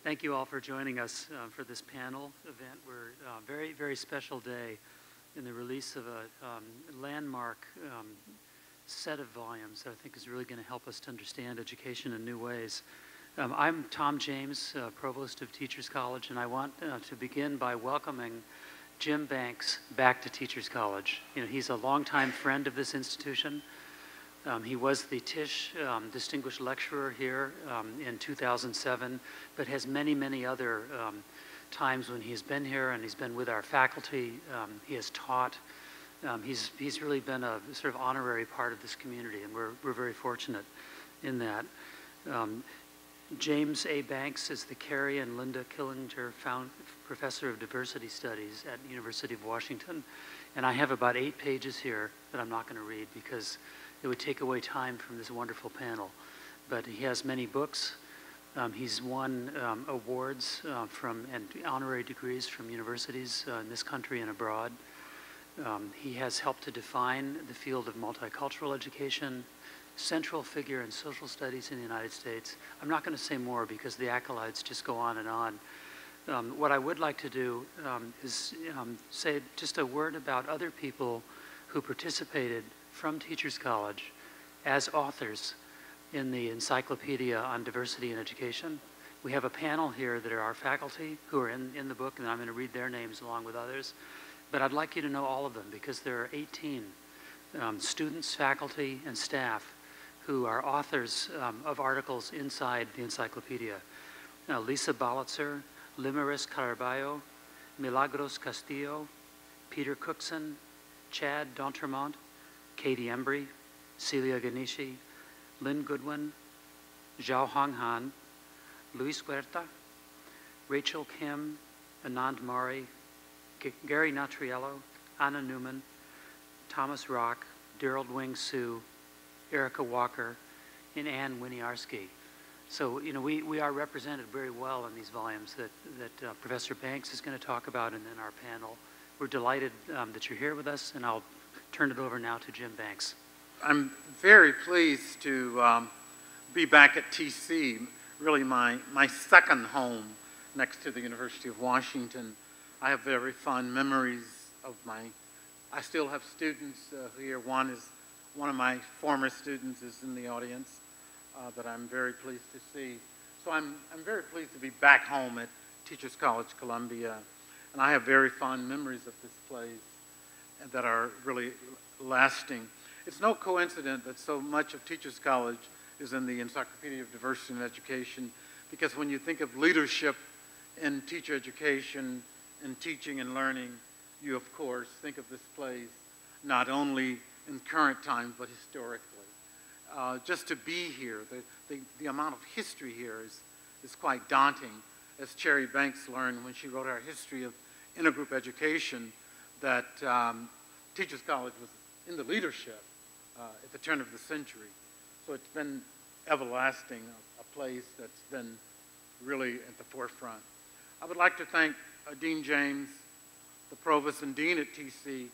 Thank you all for joining us for this panel event. We're a very, very special day in the release of a landmark set of volumes that I think is really going to help us to understand education in new ways. I'm Tom James, Provost of Teachers College, and I want to begin by welcoming Jim Banks back to Teachers College. You know, he's a longtime friend of this institution. He was the Tisch Distinguished Lecturer here in 2007, but has many, many other times when he's been here and he's been with our faculty. He has taught. He's really been a sort of honorary part of this community, and we're very fortunate in that. James A. Banks is the Carrie and Linda Killinger Professor of Diversity Studies at the University of Washington. And I have about 8 pages here that I'm not going to read because it would take away time from this wonderful panel. But he has many books. He's won awards and honorary degrees from universities in this country and abroad. He has helped to define the field of multicultural education, central figure in social studies in the United States. I'm not going to say more because the accolades just go on and on. What I would like to do is say just a word about other people who participated from Teachers College as authors in the Encyclopedia on Diversity in Education. We have a panel here that are our faculty who are in the book, and I'm going to read their names along with others. But I'd like you to know all of them because there are 18 students, faculty, and staff who are authors of articles inside the encyclopedia. Lisa Balitzer, Limaris Caraballo, Milagros Castillo, Peter Cookson, Chad D'Entremont, Katie Embry, Celia Ganishi, Lynn Goodwin, Zhao Honghan, Luis Huerta, Rachel Kim, Anand Mari, Gary Natriello, Anna Newman, Thomas Rock, Daryl Wing Sue, Erica Walker, and Ann Winiarski. So, you know, we are represented very well in these volumes that Professor Banks is going to talk about and then our panel. We're delighted that you're here with us, and I'll turn it over now to Jim Banks. I'm very pleased to be back at TC, really my second home next to the University of Washington. I have very fond memories of I still have students here. One of my former students is in the audience that I'm very pleased to see. So I'm very pleased to be back home at Teachers College, Columbia. And I have very fond memories of this place that are really lasting. It's no coincidence that so much of Teachers College is in the Encyclopedia of Diversity in Education, because when you think of leadership in teacher education, in teaching and learning, you of course think of this place not only in current times but historically. Just to be here, the amount of history here is quite daunting. As Cherry Banks learned when she wrote our history of intergroup education, that Teachers College was in the leadership at the turn of the century. So it's been everlasting, a place that's been really at the forefront. I would like to thank Dean James, the Provost and Dean at TC,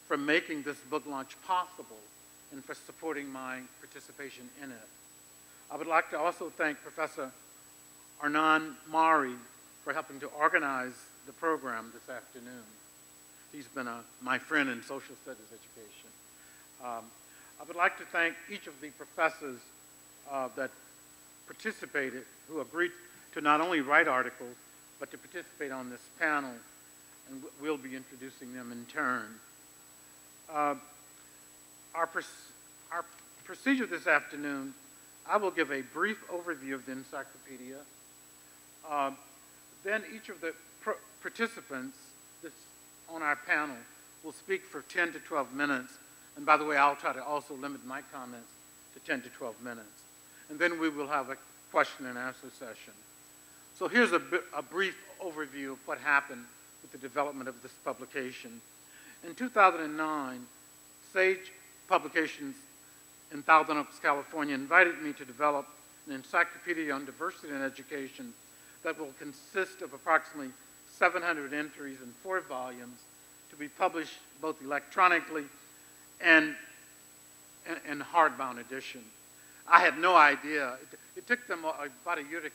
for making this book launch possible and for supporting my participation in it. I would like to also thank Professor Anand Mari for helping to organize the program this afternoon. He's been my friend in social studies education. I would like to thank each of the professors that participated, who agreed to not only write articles, but to participate on this panel, and we'll be introducing them in turn. Our procedure this afternoon, I will give a brief overview of the encyclopedia. Then each of the participants on our panel will speak for 10 to 12 minutes. And by the way, I'll try to also limit my comments to 10 to 12 minutes. And then we will have a question and answer session. So here's a brief overview of what happened with the development of this publication. In 2009, Sage Publications in Thousand Oaks, California, invited me to develop an encyclopedia on diversity in education that will consist of approximately 700 entries in 4 volumes to be published both electronically and in hardbound edition. I had no idea. It took them about a year to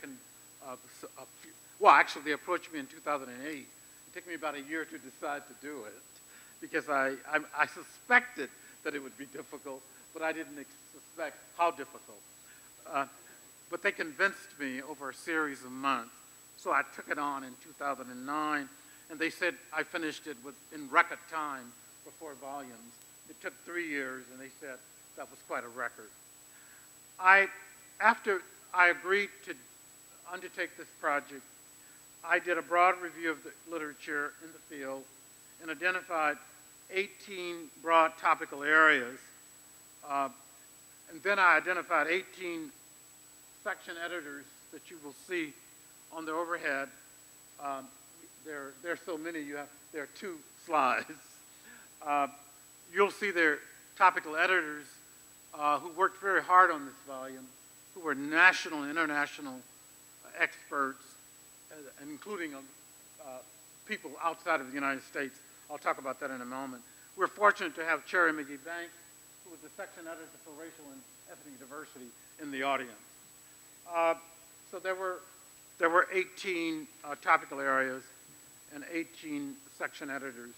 well, actually, they approached me in 2008. It took me about a year to decide to do it because I suspected that it would be difficult, but I didn't suspect how difficult. But they convinced me over a series of months. So I took it on in 2009, and they said I finished it in record time for 4 volumes. It took 3 years, and they said that was quite a record. After I agreed to undertake this project, I did a broad review of the literature in the field and identified 18 broad topical areas. And then I identified 18 section editors that you will see on the overhead. There are so many, there are 2 slides. You'll see their topical editors who worked very hard on this volume, who were national and international experts, including people outside of the United States. I'll talk about that in a moment. We're fortunate to have Cherry McGee-Banks, who was the section editor for racial and ethnic diversity, in the audience. So there were 18 topical areas and 18 section editors.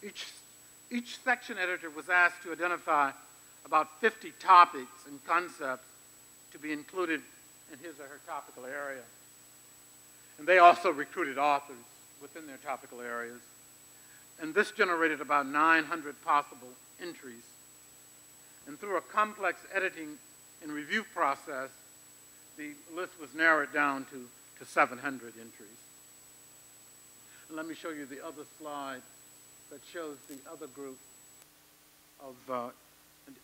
Each section editor was asked to identify about 50 topics and concepts to be included in his or her topical area. And they also recruited authors within their topical areas. And this generated about 900 possible entries. And through a complex editing and review process, the list was narrowed down to 700 entries. And let me show you the other slide that shows the other group of,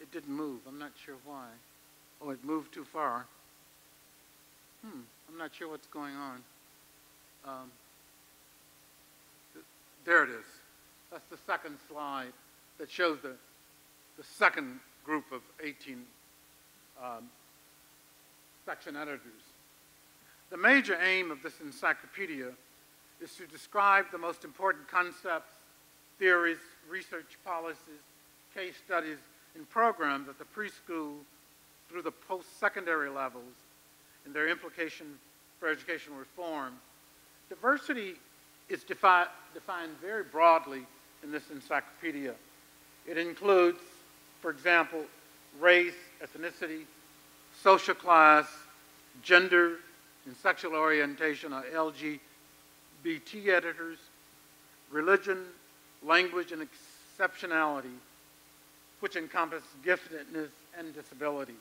it didn't move, I'm not sure why. Oh, it moved too far. I'm not sure what's going on. There it is. That's the second slide that shows the second group of 18 section editors. The major aim of this encyclopedia is to describe the most important concepts, theories, research policies, case studies, and programs at the preschool through the post-secondary levels and their implication for educational reform. Diversity is defined very broadly in this encyclopedia. It includes, for example, race, ethnicity, social class, gender, and sexual orientation, or LGBT editors, religion, language, and exceptionality, which encompass giftedness and disability.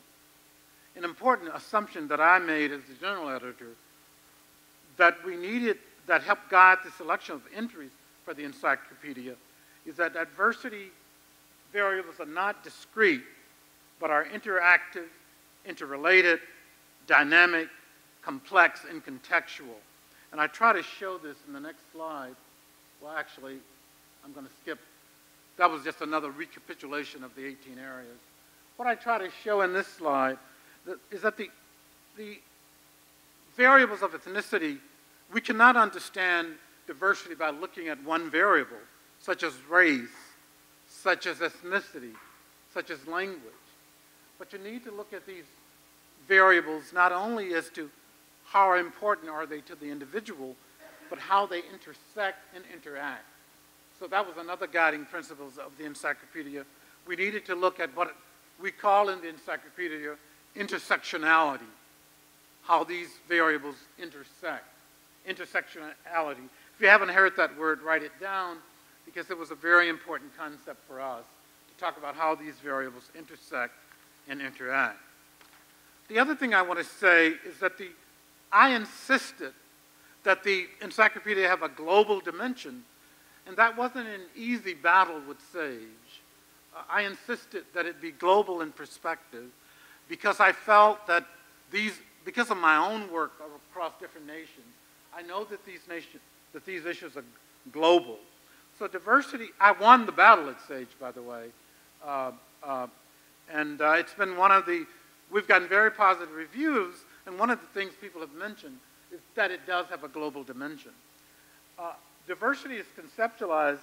An important assumption that I made as the general editor that helped guide the selection of entries for the encyclopedia is that diversity variables are not discrete, but are interactive, interrelated, dynamic, complex, and contextual. And I try to show this in the next slide. Well, actually, I'm going to skip. That was just another recapitulation of the 18 areas. What I try to show in this slide is that the variables of ethnicity, we cannot understand diversity by looking at one variable, such as race, such as ethnicity, such as language. But you need to look at these variables not only as to how important are they to the individual, but how they intersect and interact. So that was another guiding principle of the encyclopedia. We needed to look at what we call in the encyclopedia intersectionality, how these variables intersect. Intersectionality. If you haven't heard that word, write it down, because it was a very important concept for us to talk about how these variables intersect and interact. The other thing I want to say is that I insisted that the encyclopedia have a global dimension, and that wasn't an easy battle with Sage. I insisted that it be global in perspective because I felt that because of my own work across different nations, I know that these issues are global. So diversity, I won the battle at Sage, by the way. It's been we've gotten very positive reviews, and one of the things people have mentioned is that it does have a global dimension. Diversity is conceptualized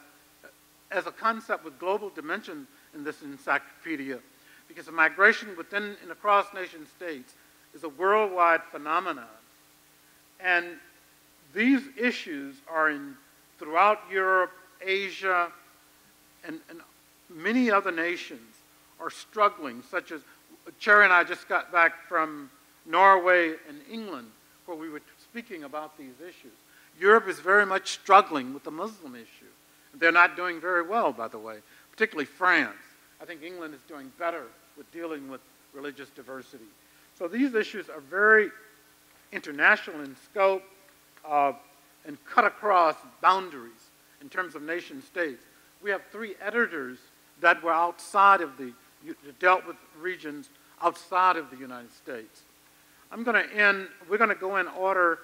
as a concept with global dimension in this encyclopedia because the migration within and across nation states is a worldwide phenomenon. And these issues are throughout Europe, Asia, and many other nations are struggling, such as Cherry and I just got back from Norway and England, where we were speaking about these issues. Europe is very much struggling with the Muslim issue. They're not doing very well, by the way, particularly France. I think England is doing better with dealing with religious diversity. So these issues are very international in scope and cut across boundaries in terms of nation states. We have 3 editors that were outside of dealt with regions outside of the United States. I'm going to end, we're going to go in order.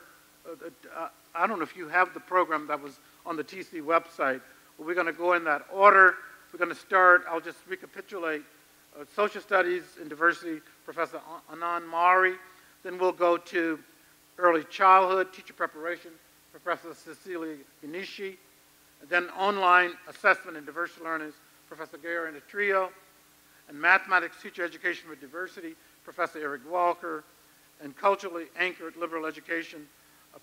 I don't know if you have the program that was on the TC website, but we're going to go in that order. We're going to start, I'll just recapitulate, Social Studies and Diversity, Professor Anand Mari. Then we'll go to Early Childhood, Teacher Preparation, Professor Cecilia Ganishi. Then Online Assessment and Diversity Learners, Professor Gary Trio. And Mathematics Teacher Education for Diversity, Professor Eric Walker. And Culturally Anchored Liberal Education,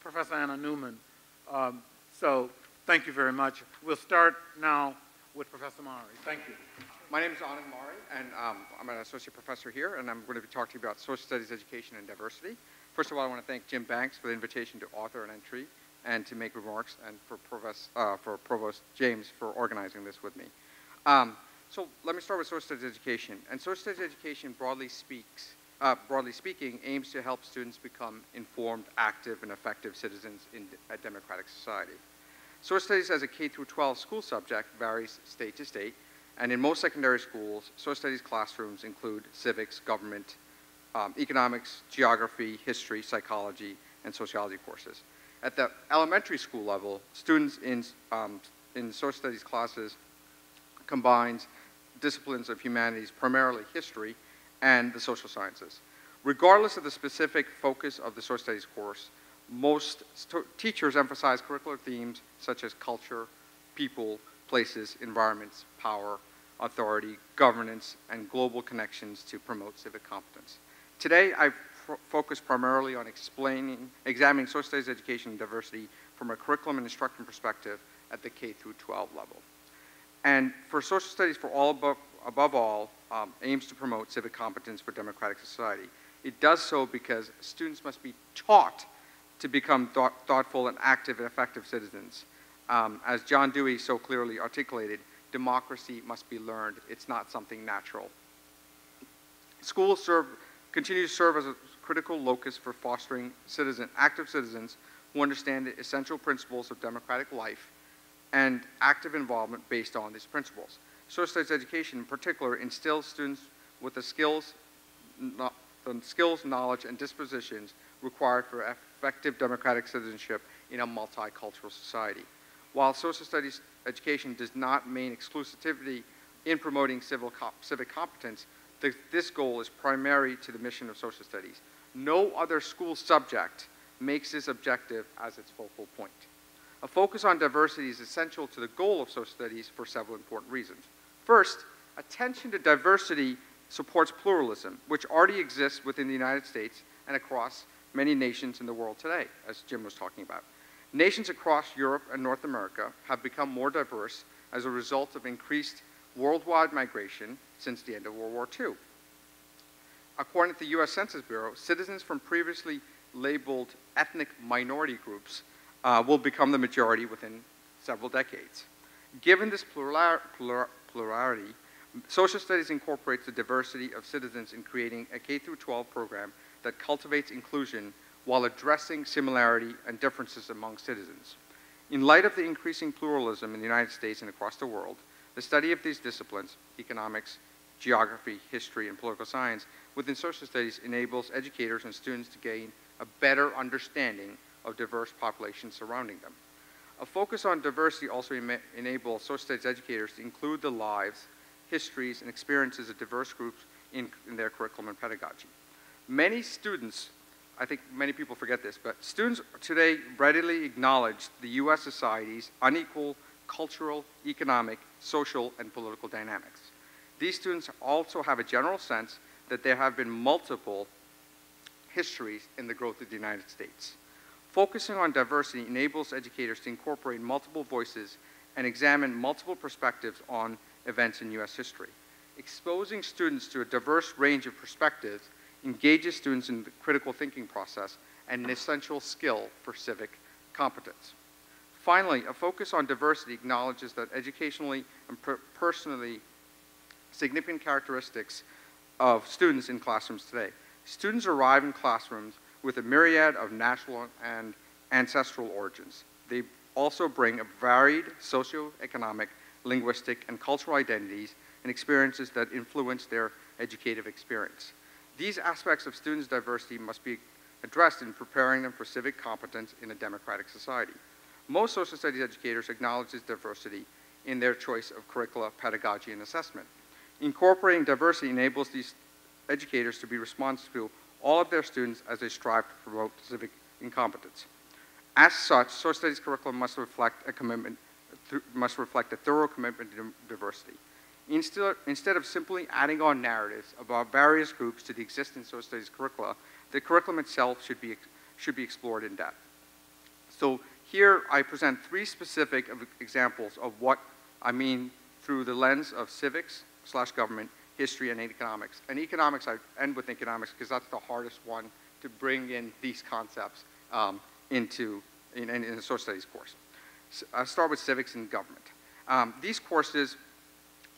Professor Anna Newman. So thank you very much. We'll start now with Professor Mari. Thank you. My name is Anand Mari, and I'm an associate professor here, and I'm going to be talking to you about social studies, education, and diversity. First of all, I want to thank Jim Banks for the invitation to author an entry and to make remarks, and for Provost James for organizing this with me. So let me start with social studies education. And social studies education, broadly speaking, aims to help students become informed, active, and effective citizens in a democratic society. Social studies as a K-12 school subject varies state to state, and in most secondary schools, social studies classrooms include civics, government, economics, geography, history, psychology, and sociology courses. At the elementary school level, students in social studies classes combines disciplines of humanities, primarily history, and the social sciences. Regardless of the specific focus of the social studies course, most teachers emphasize curricular themes such as culture, people, places, environments, power, authority, governance, and global connections to promote civic competence. Today, I've focused primarily on examining social studies education and diversity from a curriculum and instruction perspective at the K-12 level. And for social studies for all above all, aims to promote civic competence for democratic society. It does so because students must be taught to become thoughtful and active and effective citizens. As John Dewey so clearly articulated, democracy must be learned. It's not something natural. Schools continue to serve as a critical locus for fostering active citizens who understand the essential principles of democratic life and active involvement based on these principles. Social studies education in particular instills students with the skills, knowledge, and dispositions required for effective democratic citizenship in a multicultural society. While social studies education does not mean exclusivity in promoting civic competence, this goal is primary to the mission of social studies. No other school subject makes this objective as its focal point. A focus on diversity is essential to the goal of social studies for several important reasons. First, attention to diversity supports pluralism, which already exists within the United States and across many nations in the world today, as Jim was talking about. Nations across Europe and North America have become more diverse as a result of increased worldwide migration since the end of World War II. According to the US Census Bureau, citizens from previously labeled ethnic minority groups will become the majority within several decades. Given this plurality, social studies incorporates the diversity of citizens in creating a K-12 program that cultivates inclusion while addressing similarity and differences among citizens. In light of the increasing pluralism in the United States and across the world, the study of these disciplines, economics, geography, history, and political science, within social studies enables educators and students to gain a better understanding of diverse populations surrounding them. A focus on diversity also enables social studies educators to include the lives, histories, and experiences of diverse groups in their curriculum and pedagogy. Many students, I think many people forget this, but students today readily acknowledge the US society's unequal cultural, economic, social, and political dynamics. These students also have a general sense that there have been multiple histories in the growth of the United States. Focusing on diversity enables educators to incorporate multiple voices and examine multiple perspectives on events in U.S. history. Exposing students to a diverse range of perspectives engages students in the critical thinking process and an essential skill for civic competence. Finally, a focus on diversity acknowledges that educationally and personally significant characteristics of students in classrooms today. Students arrive in classrooms with a myriad of national and ancestral origins. They also bring a varied socioeconomic, linguistic, and cultural identities and experiences that influence their educative experience. These aspects of students' diversity must be addressed in preparing them for civic competence in a democratic society. Most social studies educators acknowledge this diversity in their choice of curricula, pedagogy, and assessment. Incorporating diversity enables these educators to be responsive to all of their students as they strive to promote civic incompetence. As such, social studies curriculum must reflect a thorough commitment to diversity. Instead of simply adding on narratives about various groups to the existing social studies curricula, the curriculum itself should be explored in depth. So here I present three specific examples of what I mean through the lens of civics/government, history, and economics. And economics, I end with economics because that's the hardest one to bring in these concepts in a social studies course. So I'll start with civics and government. These courses,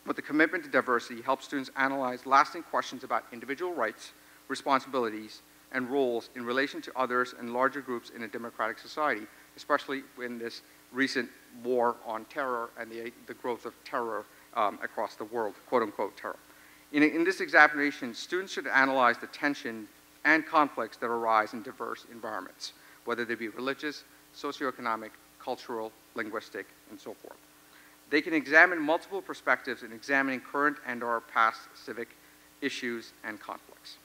with the commitment to diversity, help students analyze lasting questions about individual rights, responsibilities, and roles in relation to others and larger groups in a democratic society, especially in this recent war on terror and the growth of terror across the world, quote-unquote terror. In this examination, students should analyze the tension and conflicts that arise in diverse environments, whether they be religious, socioeconomic, cultural, linguistic, and so forth. They can examine multiple perspectives in examining current and/or past civic issues and conflicts.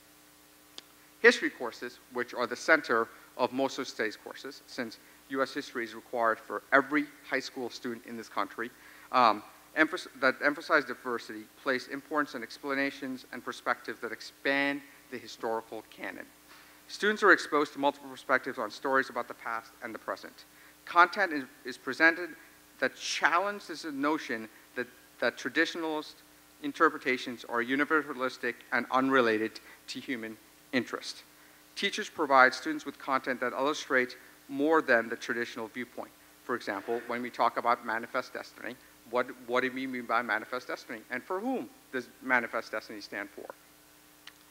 History courses, which are the center of most social studies courses, since U.S. history is required for every high school student in this country, that emphasize diversity, place importance on explanations and perspectives that expand the historical canon. Students are exposed to multiple perspectives on stories about the past and the present. Content is presented that challenge this notion that traditionalist interpretations are universalistic and unrelated to human interest. Teachers provide students with content that illustrates more than the traditional viewpoint. For example, when we talk about manifest destiny, what do we mean by manifest destiny? And for whom does manifest destiny stand for?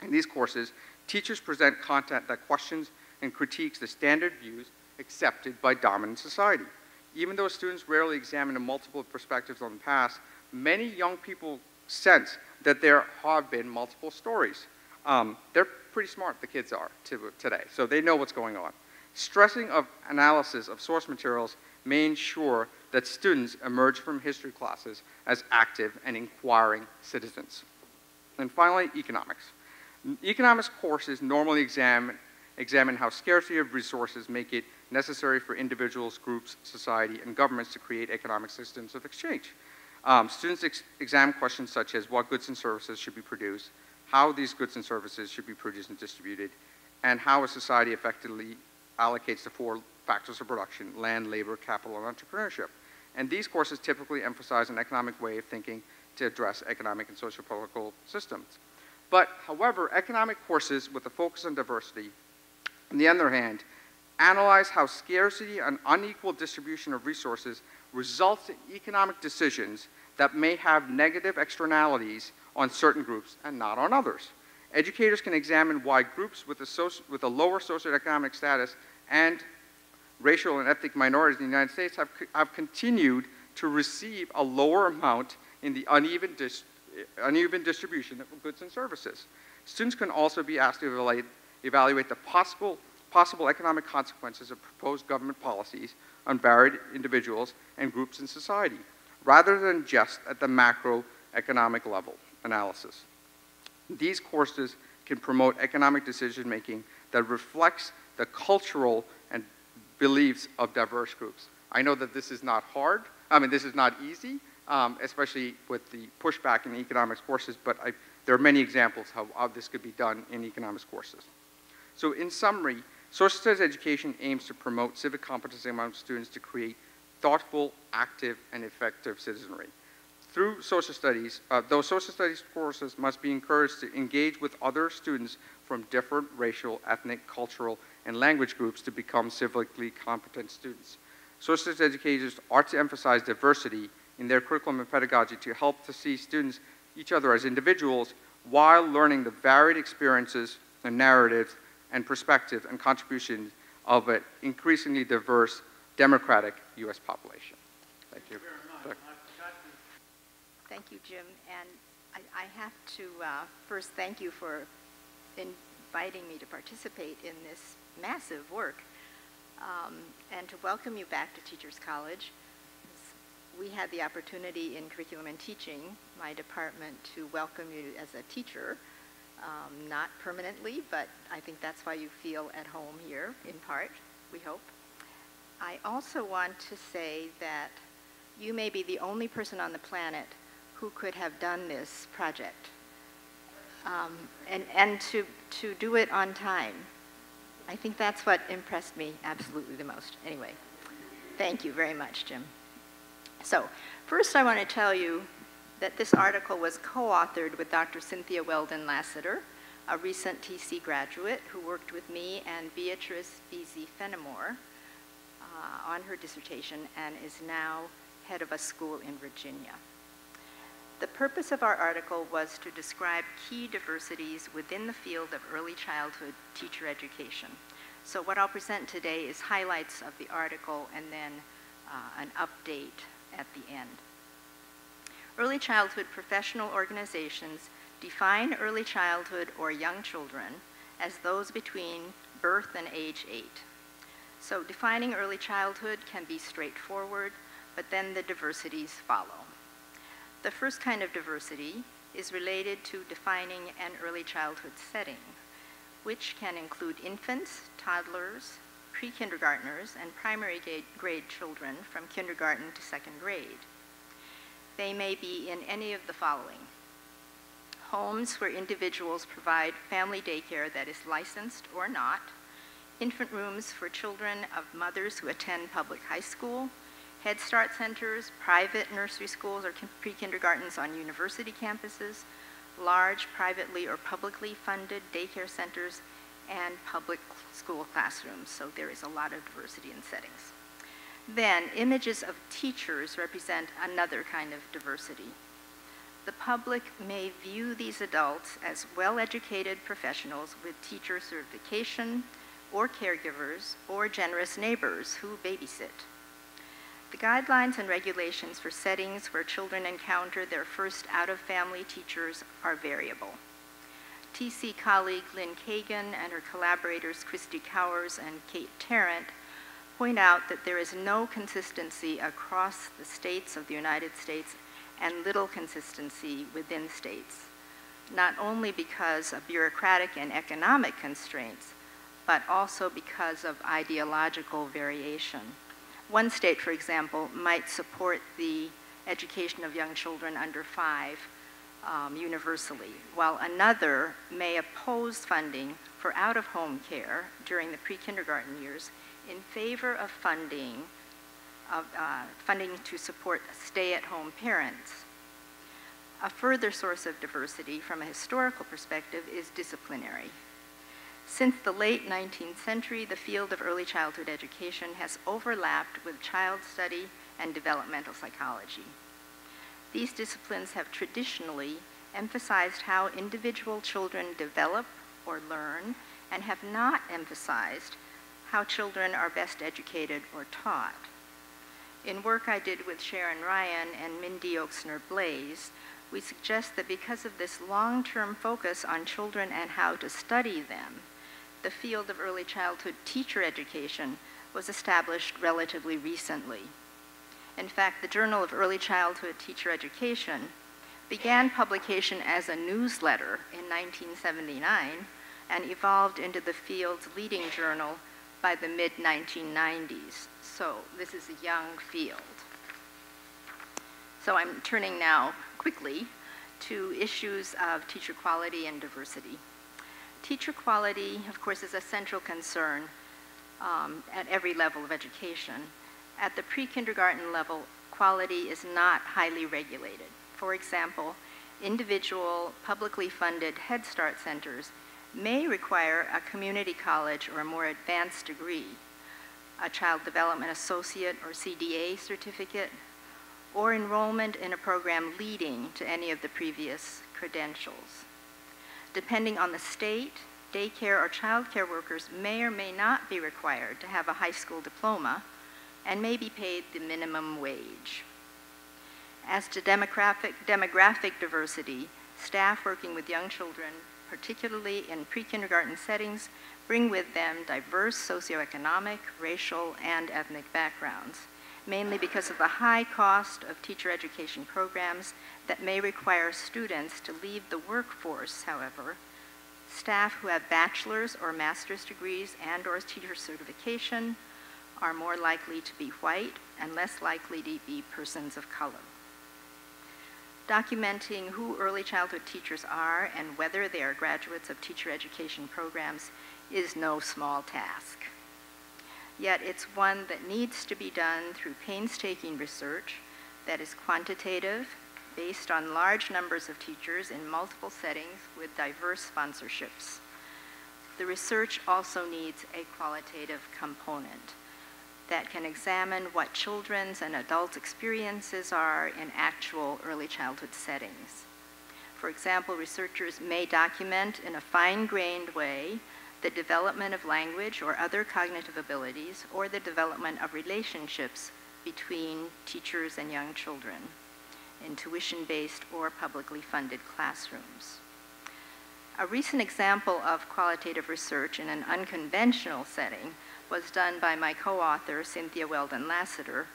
In these courses, teachers present content that questions and critiques the standard views accepted by dominant society. Even though students rarely examine the multiple perspectives on the past, many young people sense that there have been multiple stories. They're pretty smart, the kids are today, so they know what's going on. Stressing of analysis of source materials may ensure that students emerge from history classes as active and inquiring citizens. And finally, economics. Economics courses normally examine how scarcity of resources make it necessary for individuals, groups, society, and governments to create economic systems of exchange. Students examine questions such as what goods and services should be produced, how these goods and services should be produced and distributed, and how a society effectively allocates the four factors of production: land, labor, capital, and entrepreneurship. And these courses typically emphasize an economic way of thinking to address economic and socio-political systems. But, however, economic courses with a focus on diversity, on the other hand, analyze how scarcity and unequal distribution of resources results in economic decisions that may have negative externalities on certain groups and not on others. Educators can examine why groups with a lower socioeconomic status and racial and ethnic minorities in the United States have continued to receive a lower amount in the uneven distribution of goods and services. Students can also be asked to evaluate the possible economic consequences of proposed government policies on varied individuals and groups in society, rather than just at the macroeconomic level analysis. These courses can promote economic decision-making that reflects the cultural and beliefs of diverse groups. I know that this is not hard. This is not easy, especially with the pushback in economics courses, but there are many examples how this could be done in economics courses. So in summary, Social studies education aims to promote civic competency among students to create thoughtful, active, and effective citizenry. Through social studies, those social studies courses must be encouraged to engage with other students from different racial, ethnic, cultural, and language groups to become civically competent students. Social studies educators are to emphasize diversity in their curriculum and pedagogy to help to see students, each other as individuals, while learning the varied experiences and narratives and perspectives and contributions of an increasingly diverse, democratic U.S. population. Thank you. Thank you, Jim. And I have to first thank you for inviting me to participate in this massive work and to welcome you back to Teachers College. We had the opportunity in Curriculum and Teaching, my department, to welcome you as a teacher, not permanently, but I think that's why you feel at home here, in part, we hope. I also want to say that you may be the only person on the planet who could have done this project, and to do it on time. I think that's what impressed me absolutely the most. Anyway, thank you very much, Jim. So, first I want to tell you that this article was co-authored with Dr. Cynthia Weldon Lassiter, a recent TC graduate who worked with me and Beatrice Beasy Fenimore on her dissertation and is now head of a school in Virginia. The purpose of our article was to describe key diversities within the field of early childhood teacher education. So what I'll present today is highlights of the article and then an update at the end. Early childhood professional organizations define early childhood or young children as those between birth and age 8. So defining early childhood can be straightforward, but then the diversities follow. The first kind of diversity is related to defining an early childhood setting, which can include infants, toddlers, pre-kindergartners, and primary grade children from kindergarten to second grade. They may be in any of the following: homes where individuals provide family daycare that is licensed or not, infant rooms for children of mothers who attend public high school, Head Start centers, private nursery schools or pre-kindergartens on university campuses, large privately or publicly funded daycare centers, and public school classrooms. So there is a lot of diversity in settings. Then, images of teachers represent another kind of diversity. The public may view these adults as well-educated professionals with teacher certification, or caregivers, or generous neighbors who babysit. The guidelines and regulations for settings where children encounter their first out-of-family teachers are variable. TC colleague Lynn Kagan and her collaborators Christy Cowers and Kate Tarrant point out that there is no consistency across the states of the United States and little consistency within states, not only because of bureaucratic and economic constraints, but also because of ideological variation. One state, for example, might support the education of young children under 5 universally, while another may oppose funding for out-of-home care during the pre-kindergarten years in favor of funding to support stay-at-home parents. A further source of diversity from a historical perspective is disciplinary. Since the late 19th century, the field of early childhood education has overlapped with child study and developmental psychology. These disciplines have traditionally emphasized how individual children develop or learn, and have not emphasized how children are best educated or taught. In work I did with Sharon Ryan and Mindy Oaksner-Blaze, we suggest that because of this long-term focus on children and how to study them, the field of early childhood teacher education was established relatively recently. In fact, the Journal of Early Childhood Teacher Education began publication as a newsletter in 1979 and evolved into the field's leading journal by the mid-1990s. So this is a young field. So I'm turning now quickly to issues of teacher quality and diversity. Teacher quality, of course, is a central concern at every level of education. At the pre-kindergarten level, quality is not highly regulated. For example, individual publicly funded Head Start centers may require a community college or a more advanced degree, a Child Development Associate or CDA certificate, or enrollment in a program leading to any of the previous credentials. Depending on the state, daycare or childcare workers may or may not be required to have a high school diploma and may be paid the minimum wage. As to demographic diversity, staff working with young children, particularly in pre-kindergarten settings, bring with them diverse socioeconomic, racial, and ethnic backgrounds, mainly because of the high cost of teacher education programs that may require students to leave the workforce. However, staff who have bachelor's or master's degrees and/or teacher certification are more likely to be white and less likely to be persons of color. Documenting who early childhood teachers are and whether they are graduates of teacher education programs is no small task. Yet it's one that needs to be done through painstaking research that is quantitative, based on large numbers of teachers in multiple settings with diverse sponsorships. The research also needs a qualitative component that can examine what children's and adults' experiences are in actual early childhood settings. For example, researchers may document in a fine-grained way the development of language or other cognitive abilities, or the development of relationships between teachers and young children in tuition-based or publicly funded classrooms. A recent example of qualitative research in an unconventional setting was done by my co-author, Cynthia Weldon-Lassiter,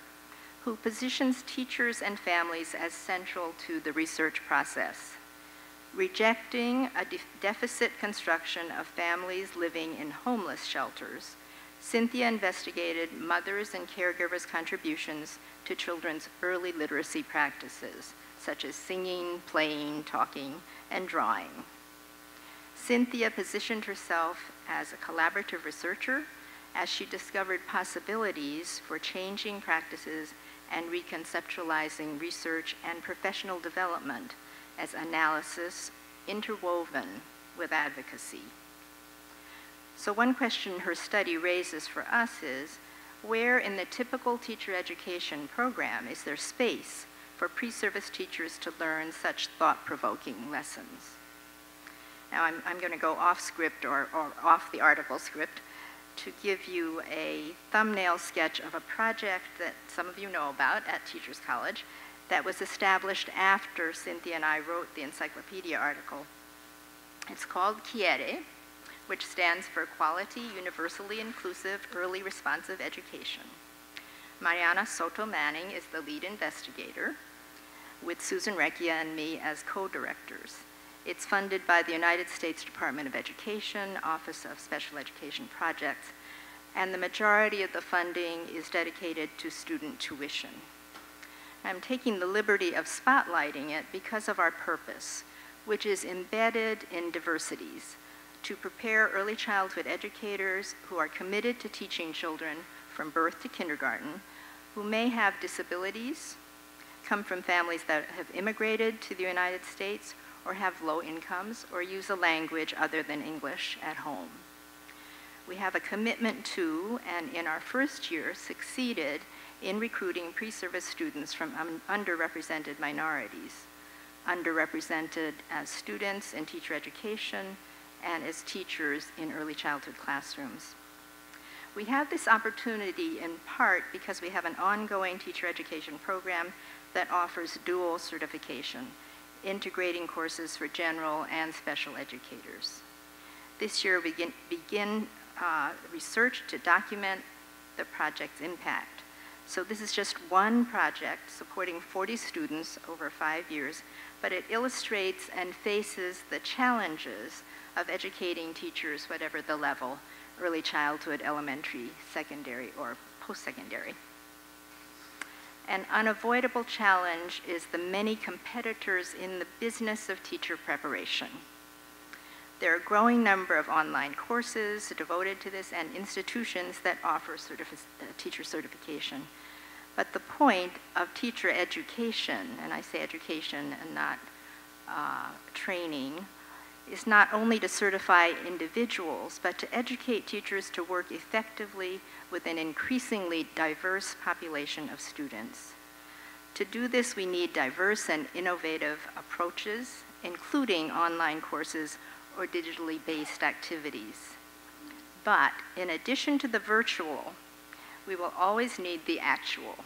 who positions teachers and families as central to the research process. Rejecting a deficit construction of families living in homeless shelters, Cynthia investigated mothers' and caregivers' contributions to children's early literacy practices, such as singing, playing, talking, and drawing. Cynthia positioned herself as a collaborative researcher as she discovered possibilities for changing practices and reconceptualizing research and professional development as analysis interwoven with advocacy. So one question her study raises for us is, where in the typical teacher education program is there space for pre-service teachers to learn such thought-provoking lessons? Now I'm going to go off script or off the article script to give you a thumbnail sketch of a project that some of you know about at Teachers College that was established after Cynthia and I wrote the Encyclopedia article. It's called QUIERE, which stands for Quality, Universally Inclusive, Early Responsive Education. Mariana Soto Manning is the lead investigator, with Susan Recchia and me as co-directors. It's funded by the United States Department of Education, Office of Special Education Projects, and the majority of the funding is dedicated to student tuition. I'm taking the liberty of spotlighting it because of our purpose, which is embedded in diversities, to prepare early childhood educators who are committed to teaching children from birth to kindergarten, who may have disabilities, come from families that have immigrated to the United States, or have low incomes, or use a language other than English at home. We have a commitment to, and in our first year, succeeded in recruiting pre-service students from underrepresented minorities, underrepresented as students in teacher education and as teachers in early childhood classrooms. We have this opportunity in part because we have an ongoing teacher education program that offers dual certification, integrating courses for general and special educators. This year we begin research to document the project's impact. So this is just one project supporting 40 students over 5 years, but it illustrates and faces the challenges of educating teachers, whatever the level, early childhood, elementary, secondary, or post-secondary. An unavoidable challenge is the many competitors in the business of teacher preparation. There are a growing number of online courses devoted to this and institutions that offer teacher certification. But the point of teacher education, and I say education and not training, is not only to certify individuals, but to educate teachers to work effectively with an increasingly diverse population of students. To do this, we need diverse and innovative approaches, including online courses or digitally based activities. But in addition to the virtual, we will always need the actual.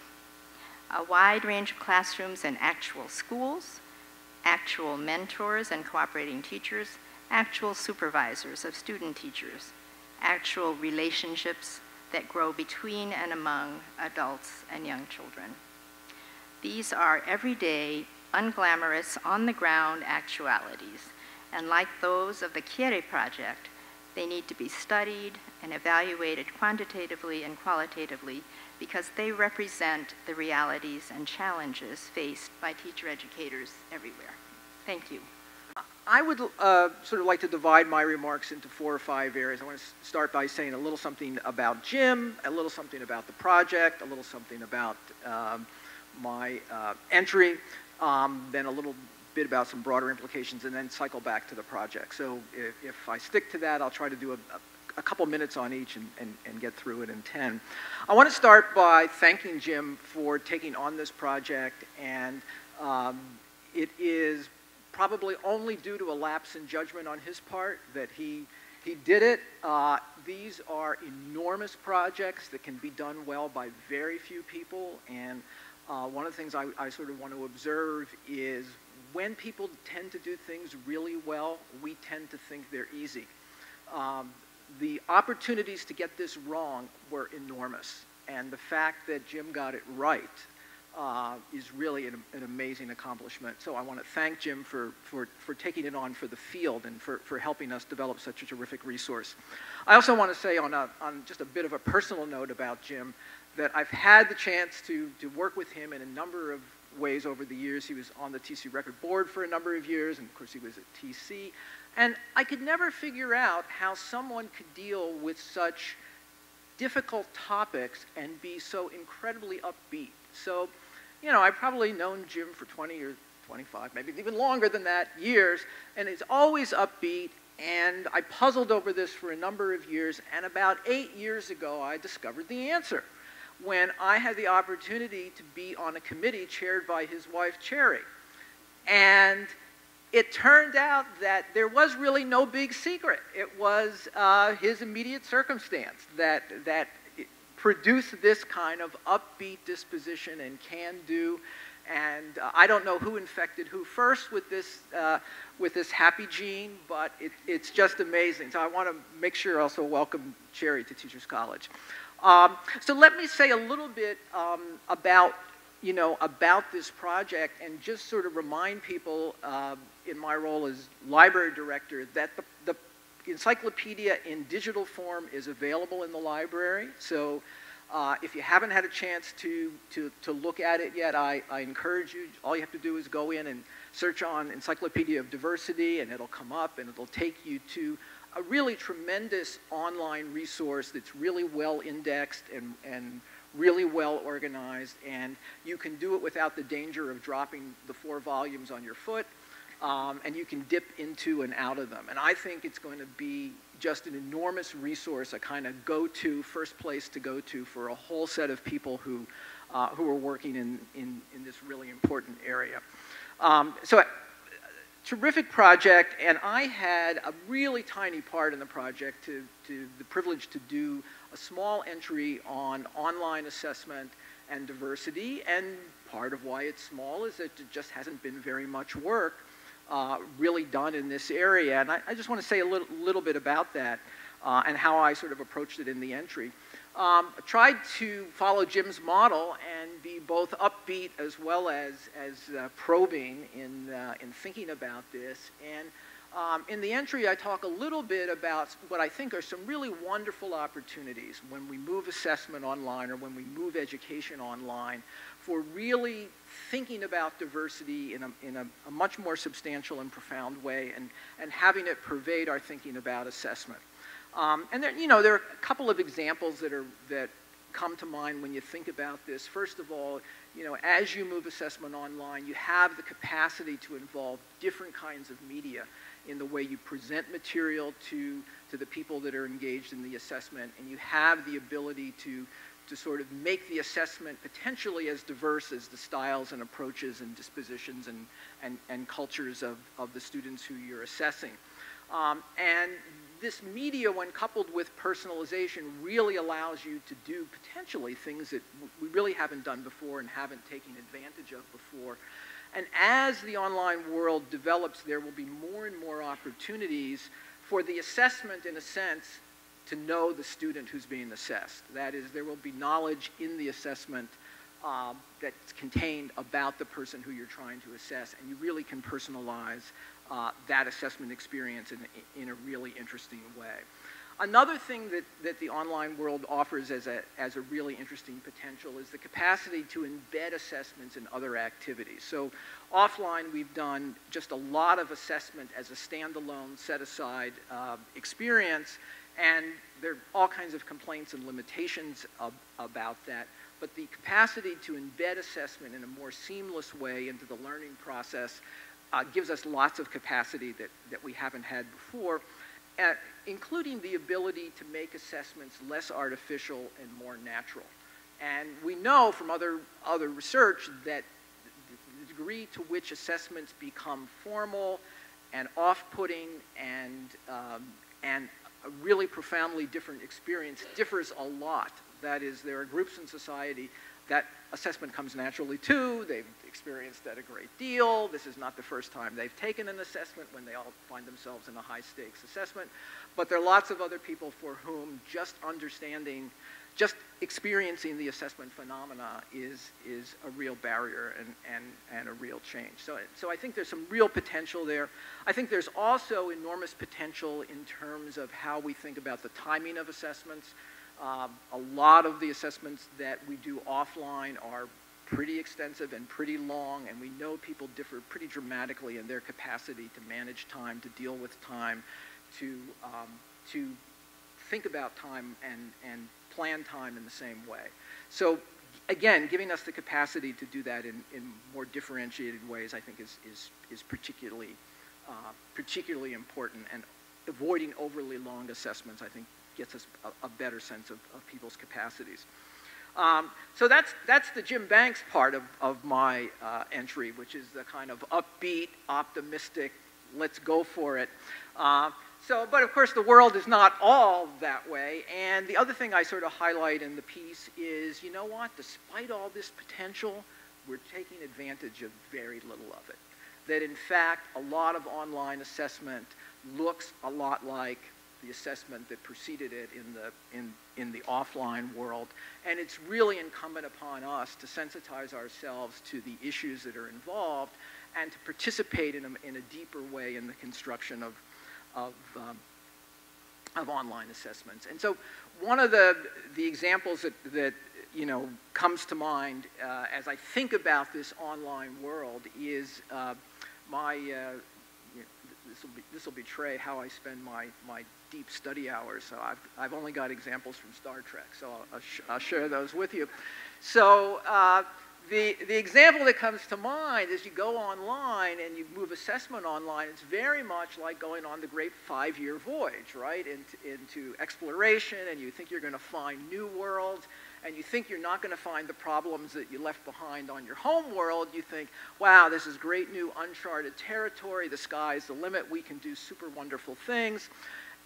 A wide range of classrooms and actual schools, actual mentors and cooperating teachers, actual supervisors of student teachers, actual relationships that grow between and among adults and young children. These are everyday, unglamorous, on-the-ground actualities, and like those of the Chiere project, they need to be studied and evaluated quantitatively and qualitatively because they represent the realities and challenges faced by teacher educators everywhere. Thank you. I would sort of like to divide my remarks into 4 or 5 areas. I want to start by saying a little something about Jim, a little something about the project, a little something about my entry, then a little bit about some broader implications, and then cycle back to the project. So if I stick to that, I'll try to do a couple minutes on each and get through it in 10. I want to start by thanking Jim for taking on this project, and it is probably only due to a lapse in judgment on his part that he did it. These are enormous projects that can be done well by very few people, and one of the things I sort of want to observe is when people tend to do things really well, we tend to think they're easy. The opportunities to get this wrong were enormous, and the fact that Jim got it right is really an amazing accomplishment. So I want to thank Jim for taking it on for the field and for helping us develop such a terrific resource. I also want to say on just a bit of a personal note about Jim that I've had the chance to work with him in a number of ways over the years. He was on the TC Record Board for a number of years, and of course he was at TC. And I could never figure out how someone could deal with such difficult topics and be so incredibly upbeat. So, you know, I've probably known Jim for 20 or 25, maybe even longer than that, years, and he's always upbeat, and I puzzled over this for a number of years, and about 8 years ago, I discovered the answer when I had the opportunity to be on a committee chaired by his wife, Cherry. And it turned out that there was really no big secret. It was his immediate circumstance that produced this kind of upbeat disposition and can-do. And I don't know who infected who first with this happy gene, but it's just amazing. So I want to make sure also welcome Cherry to Teachers College. So let me say a little bit about this project and just sort of remind people in my role as library director that the encyclopedia in digital form is available in the library. So if you haven't had a chance to look at it yet, I encourage you. All you have to do is go in and search on Encyclopedia of Diversity, and it'll come up, and it'll take you to a really tremendous online resource that's really well indexed and really well organized, and you can do it without the danger of dropping the 4 volumes on your foot, and you can dip into and out of them. And I think it's going to be just an enormous resource, a kind of go-to, first place to go to for a whole set of people who are working in this really important area. Terrific project, and I had a really tiny part in the project to the privilege to do a small entry on online assessment and diversity, and part of why it's small is that it just hasn't been very much work really done in this area, and I just want to say a little bit about that and how I sort of approached it in the entry. I tried to follow Jim's model and be both upbeat as well as probing in thinking about this. And in the entry, I talk a little bit about what I think are some really wonderful opportunities when we move assessment online or when we move education online for really thinking about diversity in a much more substantial and profound way, and having it pervade our thinking about assessment. And there, there are a couple of examples that come to mind when you think about this. First of all, as you move assessment online, you have the capacity to involve different kinds of media in the way you present material to the people that are engaged in the assessment, and you have the ability to sort of make the assessment potentially as diverse as the styles and approaches and dispositions and cultures of the students who you're assessing. And this media, when coupled with personalization, really allows you to do potentially things that we really haven't done before and haven't taken advantage of before. And as the online world develops, there will be more and more opportunities for the assessment, in a sense, to know the student who's being assessed. That is, there will be knowledge in the assessment that's contained about the person who you're trying to assess, and you really can personalize that assessment experience in a really interesting way. Another thing that the online world offers as a really interesting potential is the capacity to embed assessments in other activities. So offline, we've done just a lot of assessment as a standalone, set-aside experience, and there are all kinds of complaints and limitations about that. But the capacity to embed assessment in a more seamless way into the learning process gives us lots of capacity that we haven't had before, including the ability to make assessments less artificial and more natural. And we know from other research that the degree to which assessments become formal and off-putting and a really profoundly different experience differs a lot. That is, there are groups in society that assessment comes naturally to. They've experienced that a great deal. This is not the first time they've taken an assessment when they all find themselves in a high-stakes assessment. But there are lots of other people for whom just experiencing the assessment phenomena is a real barrier and a real change. So I think there's some real potential there. I think there's also enormous potential in terms of how we think about the timing of assessments. A lot of the assessments that we do offline are pretty extensive and pretty long, and we know people differ pretty dramatically in their capacity to manage time, to deal with time, to think about time and plan time in the same way. So again, giving us the capacity to do that in more differentiated ways, I think is particularly important, and avoiding overly long assessments, I think, gets us a better sense of people's capacities. So that's the Jim Banks part of my entry, which is the kind of upbeat, optimistic, let's go for it. But of course the world is not all that way, and the other thing I sort of highlight in the piece is, you know what, despite all this potential, we're taking advantage of very little of it. That in fact, a lot of online assessment looks a lot like the assessment that preceded it in the offline world, and it's really incumbent upon us to sensitize ourselves to the issues that are involved and to participate in a deeper way in the construction of online assessments. And so one of the examples that comes to mind as I think about this online world is this will betray how I spend my deep study hours. So I've only got examples from Star Trek, so I'll share those with you. So the example that comes to mind is you go online and you move assessment online. It's very much like going on the great 5-year voyage, right, into exploration, and you think you're going to find new worlds, and you think you're not going to find the problems that you left behind on your home world. You think, wow, this is great new uncharted territory. The sky's the limit. We can do super wonderful things.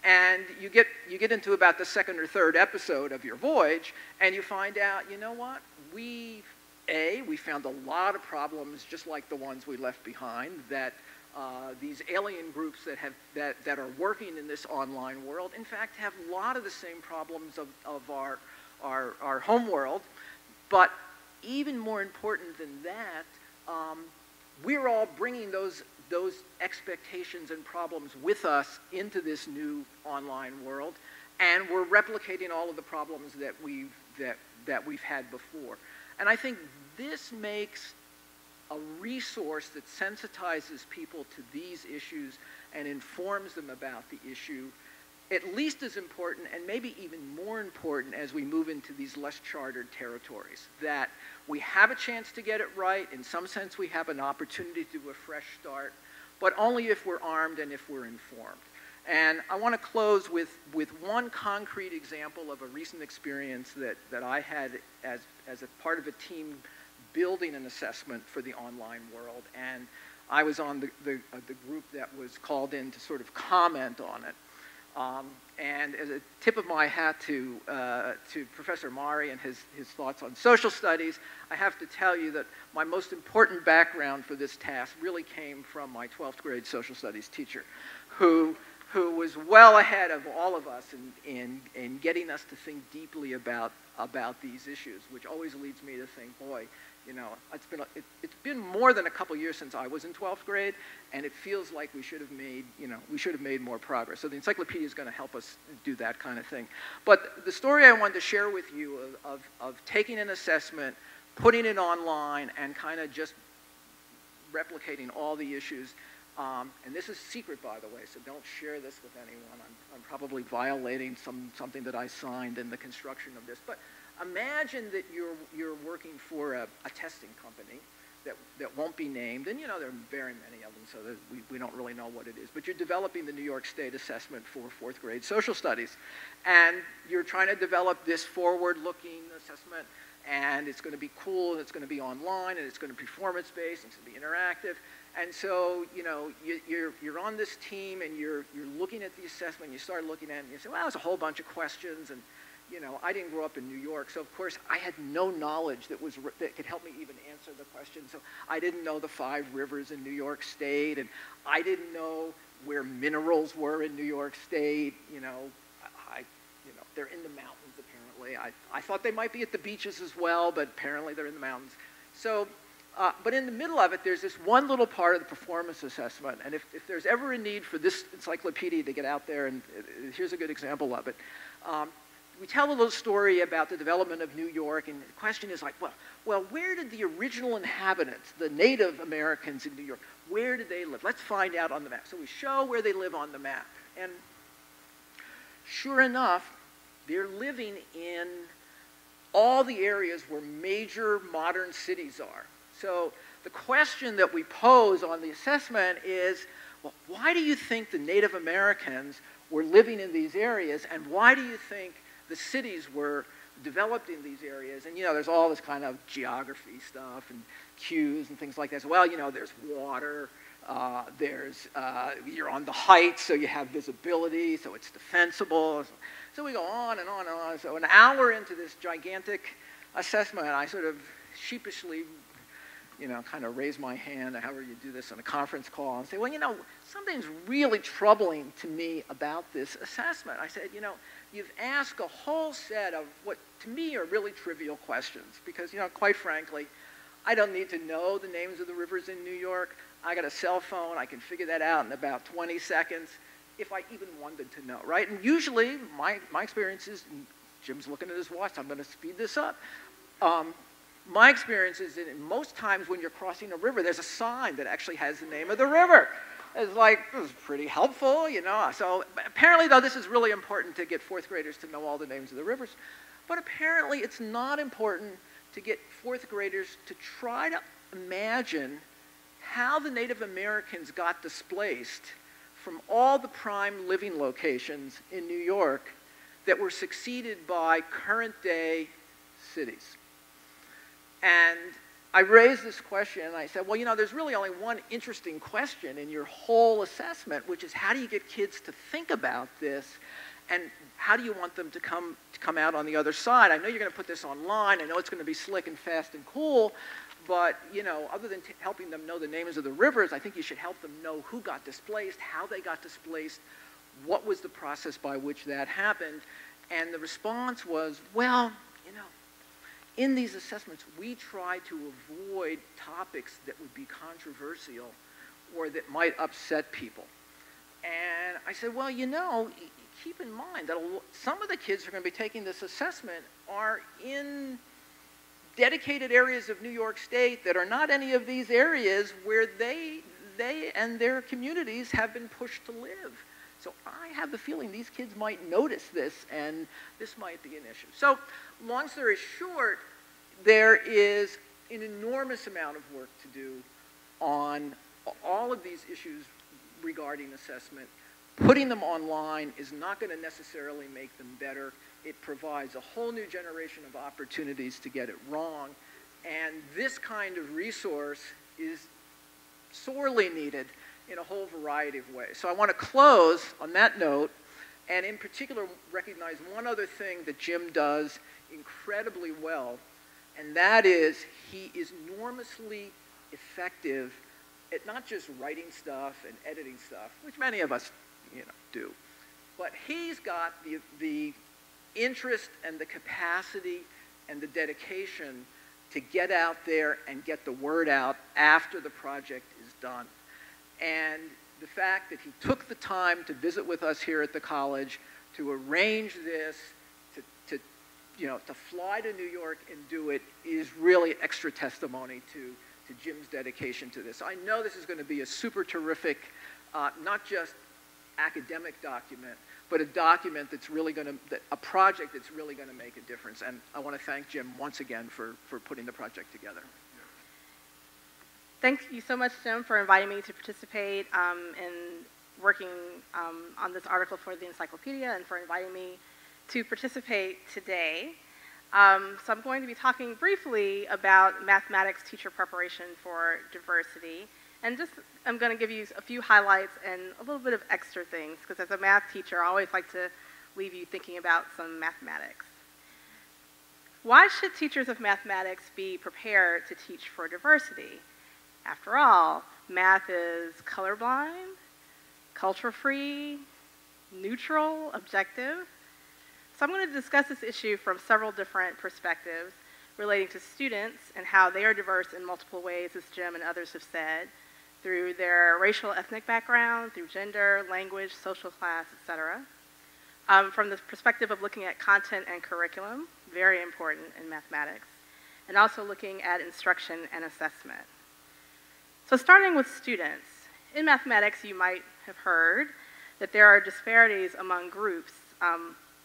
And you get into about the second or third episode of your voyage, and you find out, you know what? We found a lot of problems just like the ones we left behind, that these alien groups that are working in this online world, in fact, have a lot of the same problems of our home world. But even more important than that, we're all bringing those expectations and problems with us into this new online world, and we're replicating all of the problems that we've had before. And I think this makes a resource that sensitizes people to these issues and informs them about the issue at least as important, and maybe even more important, as we move into these less chartered territories. That we have a chance to get it right. In some sense, we have an opportunity to do a fresh start, but only if we're armed and if we're informed. And I want to close with one concrete example of a recent experience that I had as a part of a team building an assessment for the online world. And I was on the group that was called in to sort of comment on it. And as a tip of my hat to Professor Mari and his thoughts on social studies, I have to tell you that my most important background for this task really came from my 12th grade social studies teacher, who was well ahead of all of us in getting us to think deeply about these issues, which always leads me to think, boy, you know, it's been more than a couple years since I was in 12th grade, and it feels like we should have made more progress. So the encyclopedia is going to help us do that kind of thing. But the story I wanted to share with you of taking an assessment, putting it online, and kind of just replicating all the issues. And this is secret, by the way, so don't share this with anyone. I'm probably violating something that I signed in the construction of this. But imagine that you're working for a testing company that won't be named, and you know there are very many of them, so that we don't really know what it is. But you're developing the New York State assessment for 4th grade social studies, and you're trying to develop this forward-looking assessment, and it's going to be cool, and it's going to be online, and it's going to be performance-based, and it's going to be interactive. And so, you know, you're on this team, and you're looking at the assessment, you start looking at it, and you say, well, there's a whole bunch of questions, and you know, I didn't grow up in New York, so of course I had no knowledge that could help me even answer the question. So I didn't know the 5 rivers in New York State, and I didn't know where minerals were in New York State. You know, they're in the mountains apparently. I thought they might be at the beaches as well, but apparently they're in the mountains. So, but in the middle of it, there's this one little part of the performance assessment, and if there's ever a need for this encyclopedia to get out there, and here's a good example of it. We tell a little story about the development of New York, and the question is like, well, where did the original inhabitants, the Native Americans in New York, where did they live? Let's find out on the map. So we show where they live on the map. And sure enough, they're living in all the areas where major modern cities are. So the question that we pose on the assessment is, well, why do you think the Native Americans were living in these areas, and why do you think the cities were developed in these areas? And you know, there's all this kind of geography stuff and cues and things like that. So, well, you know, there's water, you're on the heights, so you have visibility, so it's defensible. So we go on and on and on. So an hour into this gigantic assessment, I sort of sheepishly, you know, kind of raise my hand, however you do this on a conference call, and say, well, you know, something's really troubling to me about this assessment. I said, you know, you've asked a whole set of what to me are really trivial questions because, you know, quite frankly, I don't need to know the names of the rivers in New York. I got a cell phone. I can figure that out in about 20 seconds if I even wanted to know, right? And usually my experience is, Jim's looking at his watch, I'm going to speed this up. My experience is that most times when you're crossing a river, there's a sign that actually has the name of the river. It's like, this is pretty helpful, you know. So apparently, though, this is really important to get 4th graders to know all the names of the rivers. But apparently, it's not important to get 4th graders to try to imagine how the Native Americans got displaced from all the prime living locations in New York that were succeeded by current-day cities. And I raised this question, and I said, well, you know, there's really only one interesting question in your whole assessment, which is how do you get kids to think about this, and how do you want them to come out on the other side? I know you're going to put this online. I know it's going to be slick and fast and cool, but, you know, other than helping them know the names of the rivers, I think you should help them know who got displaced, how they got displaced, what was the process by which that happened. And the response was, well, you know, in these assessments, we try to avoid topics that would be controversial or that might upset people. And I said, well, you know, keep in mind that some of the kids who are going to be taking this assessment are in dedicated areas of New York State that are not any of these areas where they and their communities have been pushed to live. So I have the feeling these kids might notice this, and this might be an issue. So long story short, there is an enormous amount of work to do on all of these issues regarding assessment. Putting them online is not going to necessarily make them better. It provides a whole new generation of opportunities to get it wrong. And this kind of resource is sorely needed in a whole variety of ways. So I want to close on that note, and in particular recognize one other thing that Jim does incredibly well, and that is he is enormously effective at not just writing stuff and editing stuff, which many of us do, but he's got the interest and the capacity and the dedication to get out there and get the word out after the project is done. And the fact that he took the time to visit with us here at the college, to arrange this, to fly to New York and do it is really extra testimony to Jim's dedication to this. I know this is going to be a super terrific, not just academic document, but a document that's really going to, a project that's really going to make a difference. And I want to thank Jim once again for putting the project together. Thank you so much, Jim, for inviting me to participate in working on this article for the Encyclopedia and for inviting me to participate today. So I'm going to be talking briefly about mathematics teacher preparation for diversity. And just, I'm going to give you a few highlights and a little bit of extra things, because as a math teacher, I always like to leave you thinking about some mathematics. Why should teachers of mathematics be prepared to teach for diversity? After all, math is colorblind, culture-free, neutral, objective. So I'm going to discuss this issue from several different perspectives relating to students and how they are diverse in multiple ways, as Jim and others have said, through their racial, ethnic background, through gender, language, social class, etc. From the perspective of looking at content and curriculum, very important in mathematics, and also looking at instruction and assessment. So starting with students, in mathematics you might have heard that there are disparities among groups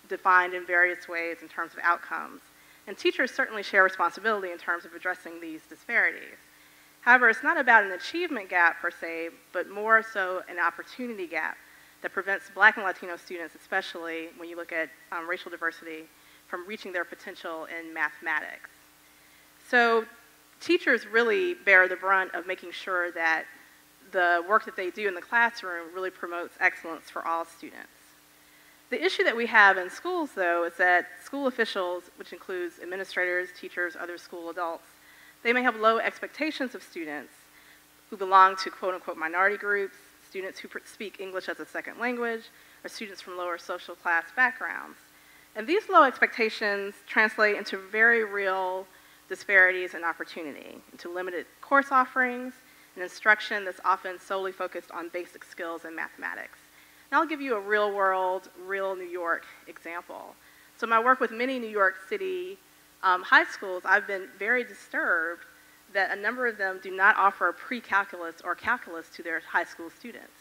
defined in various ways in terms of outcomes, and teachers certainly share responsibility in terms of addressing these disparities. However, it's not about an achievement gap per se, but more so an opportunity gap that prevents Black and Latino students, especially when you look at racial diversity, from reaching their potential in mathematics. So teachers really bear the brunt of making sure that the work that they do in the classroom really promotes excellence for all students. The issue that we have in schools, though, is that school officials, which includes administrators, teachers, other school adults, they may have low expectations of students who belong to quote-unquote minority groups, students who speak English as a second language, or students from lower social class backgrounds. And these low expectations translate into very real disparities in opportunity, into limited course offerings, and instruction that's often solely focused on basic skills in mathematics. And I'll give you a real-world, real New York example. So my work with many New York City high schools, I've been very disturbed that a number of them do not offer pre-calculus or calculus to their high school students.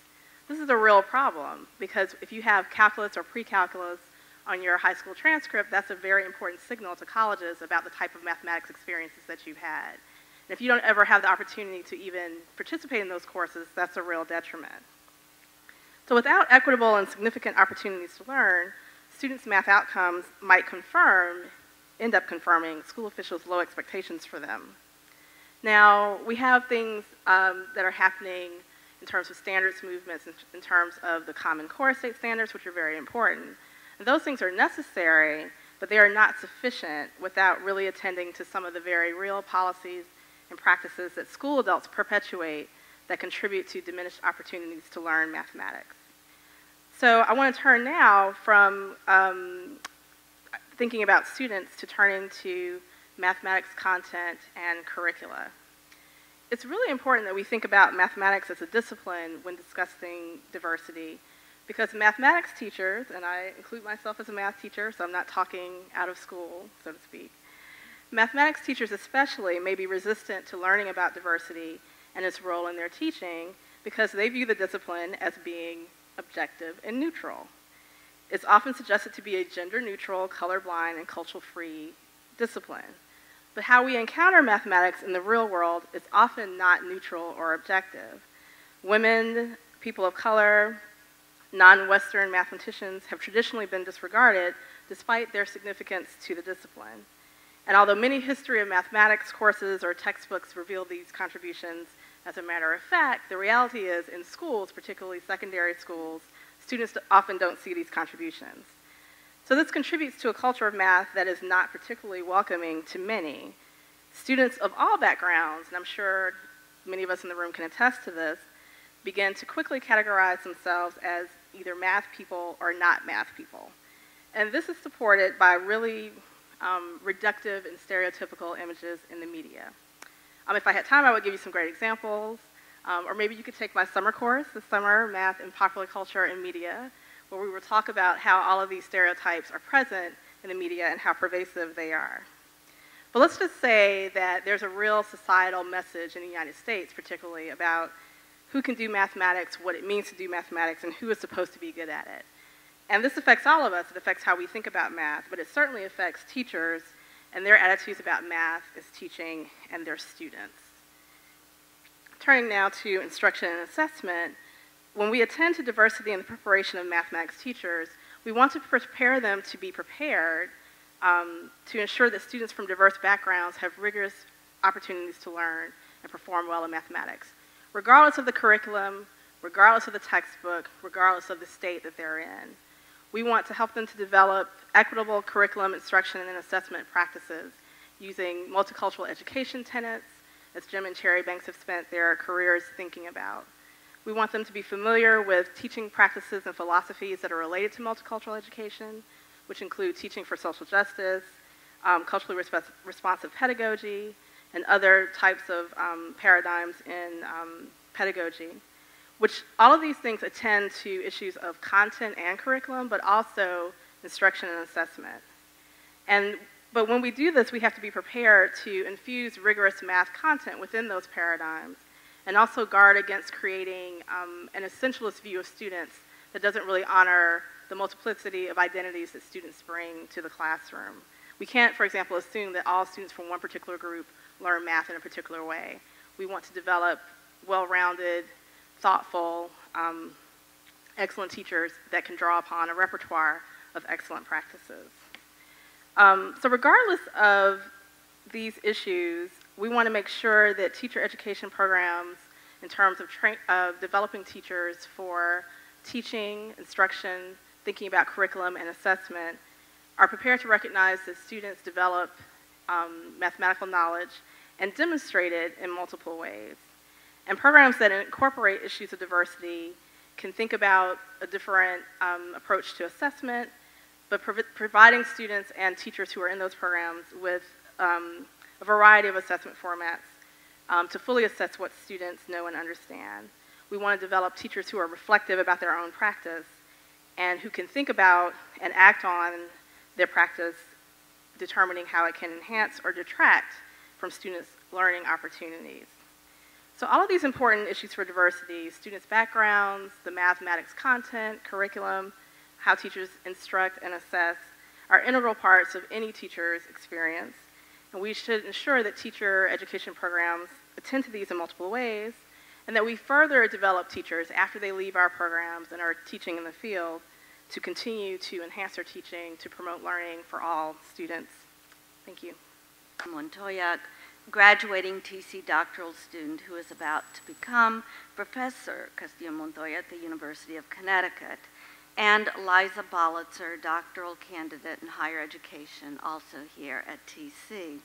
This is a real problem, because if you have calculus or pre-calculus on your high school transcript, that's a very important signal to colleges about the type of mathematics experiences that you've had. And if you don't ever have the opportunity to even participate in those courses, that's a real detriment. So without equitable and significant opportunities to learn, students' math outcomes might end up confirming school officials' low expectations for them. Now, we have things that are happening in terms of standards movements, in terms of the Common Core state standards, which are very important. And those things are necessary, but they are not sufficient without really attending to some of the very real policies and practices that school adults perpetuate that contribute to diminished opportunities to learn mathematics. So I want to turn now from thinking about students to turning to mathematics content and curricula. It's really important that we think about mathematics as a discipline when discussing diversity, because mathematics teachers, and I include myself as a math teacher, so I'm not talking out of school, so to speak, Mathematics teachers especially may be resistant to learning about diversity and its role in their teaching because they view the discipline as being objective and neutral. It's often suggested to be a gender-neutral, colorblind, and culture-free discipline. But how we encounter mathematics in the real world is often not neutral or objective. Women, people of color, non-Western mathematicians have traditionally been disregarded despite their significance to the discipline. And although many history of mathematics courses or textbooks reveal these contributions as a matter of fact, the reality is in schools, particularly secondary schools, students often don't see these contributions. So this contributes to a culture of math that is not particularly welcoming to many. Students of all backgrounds, and I'm sure many of us in the room can attest to this, begin to quickly categorize themselves as either math people or not math people. And this is supported by really reductive and stereotypical images in the media. If I had time, I would give you some great examples. Or maybe you could take my summer course, the Summer Math in Popular Culture and Media, where we will talk about how all of these stereotypes are present in the media and how pervasive they are. But let's just say that there's a real societal message in the United States, particularly about who can do mathematics, what it means to do mathematics, and who is supposed to be good at it. And this affects all of us. It affects how we think about math, but it certainly affects teachers and their attitudes about math as teaching and their students. Turning now to instruction and assessment, when we attend to diversity in the preparation of mathematics teachers, we want to prepare them to be prepared to ensure that students from diverse backgrounds have rigorous opportunities to learn and perform well in mathematics, regardless of the curriculum, regardless of the textbook, regardless of the state that they're in. We want to help them to develop equitable curriculum, instruction, and assessment practices using multicultural education tenets, as Jim and Cherry Banks have spent their careers thinking about. We want them to be familiar with teaching practices and philosophies that are related to multicultural education, which include teaching for social justice, culturally responsive pedagogy, and other types of paradigms in pedagogy, which all of these things attend to issues of content and curriculum, but also instruction and assessment. But when we do this, we have to be prepared to infuse rigorous math content within those paradigms and also guard against creating an essentialist view of students that doesn't really honor the multiplicity of identities that students bring to the classroom. We can't, for example, assume that all students from one particular group learn math in a particular way. We want to develop well-rounded, thoughtful, excellent teachers that can draw upon a repertoire of excellent practices. So regardless of these issues, we want to make sure that teacher education programs, in terms of developing teachers for teaching, instruction, thinking about curriculum and assessment, are prepared to recognize that students develop mathematical knowledge and demonstrate it in multiple ways. And programs that incorporate issues of diversity can think about a different approach to assessment, but providing students and teachers who are in those programs with a variety of assessment formats to fully assess what students know and understand. We want to develop teachers who are reflective about their own practice and who can think about and act on their practice, determining how it can enhance or detract from students' learning opportunities. So all of these important issues for diversity, students' backgrounds, the mathematics content, curriculum, how teachers instruct and assess, are integral parts of any teacher's experience. And we should ensure that teacher education programs attend to these in multiple ways, and that we further develop teachers after they leave our programs and are teaching in the field to continue to enhance their teaching to promote learning for all students. Thank you. Montoya, graduating TC doctoral student who is about to become Professor Castillo-Montoya at the University of Connecticut, and Liza Bolitzer, doctoral candidate in higher education, also here at TC.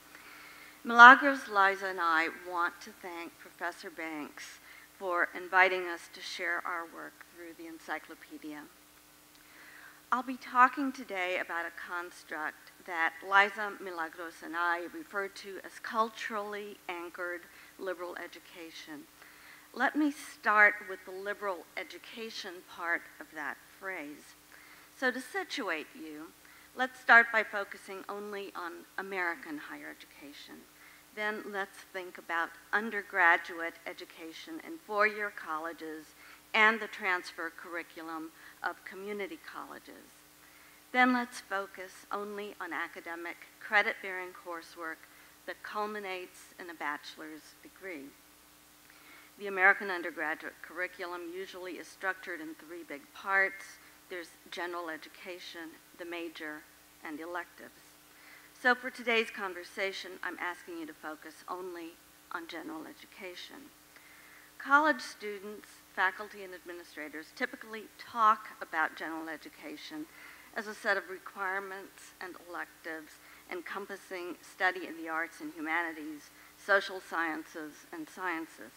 Milagros, Liza, and I want to thank Professor Banks for inviting us to share our work through the encyclopedia. I'll be talking today about a construct that Liza, Milagros, and I refer to as culturally anchored liberal education. Let me start with the liberal education part of that phrase. So to situate you, Let's start by focusing only on American higher education. Then let's think about undergraduate education in four-year colleges and the transfer curriculum of community colleges. Then let's focus only on academic credit-bearing coursework that culminates in a bachelor's degree. The American undergraduate curriculum usually is structured in three big parts. There's general education, the major, and electives. So for today's conversation, I'm asking you to focus only on general education. College students, faculty, and administrators typically talk about general education as a set of requirements and electives encompassing study in the arts and humanities, social sciences, and sciences.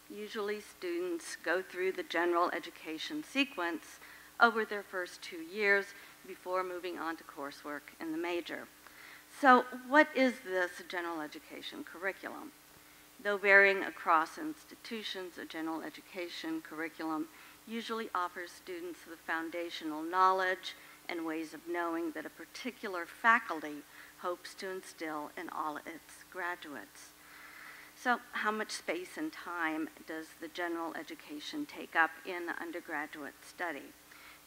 Usually students go through the general education sequence over their first 2 years before moving on to coursework in the major. So what is this general education curriculum? Though varying across institutions, a general education curriculum usually offers students the foundational knowledge and ways of knowing that a particular faculty hopes to instill in all its graduates. So how much space and time does the general education take up in undergraduate study?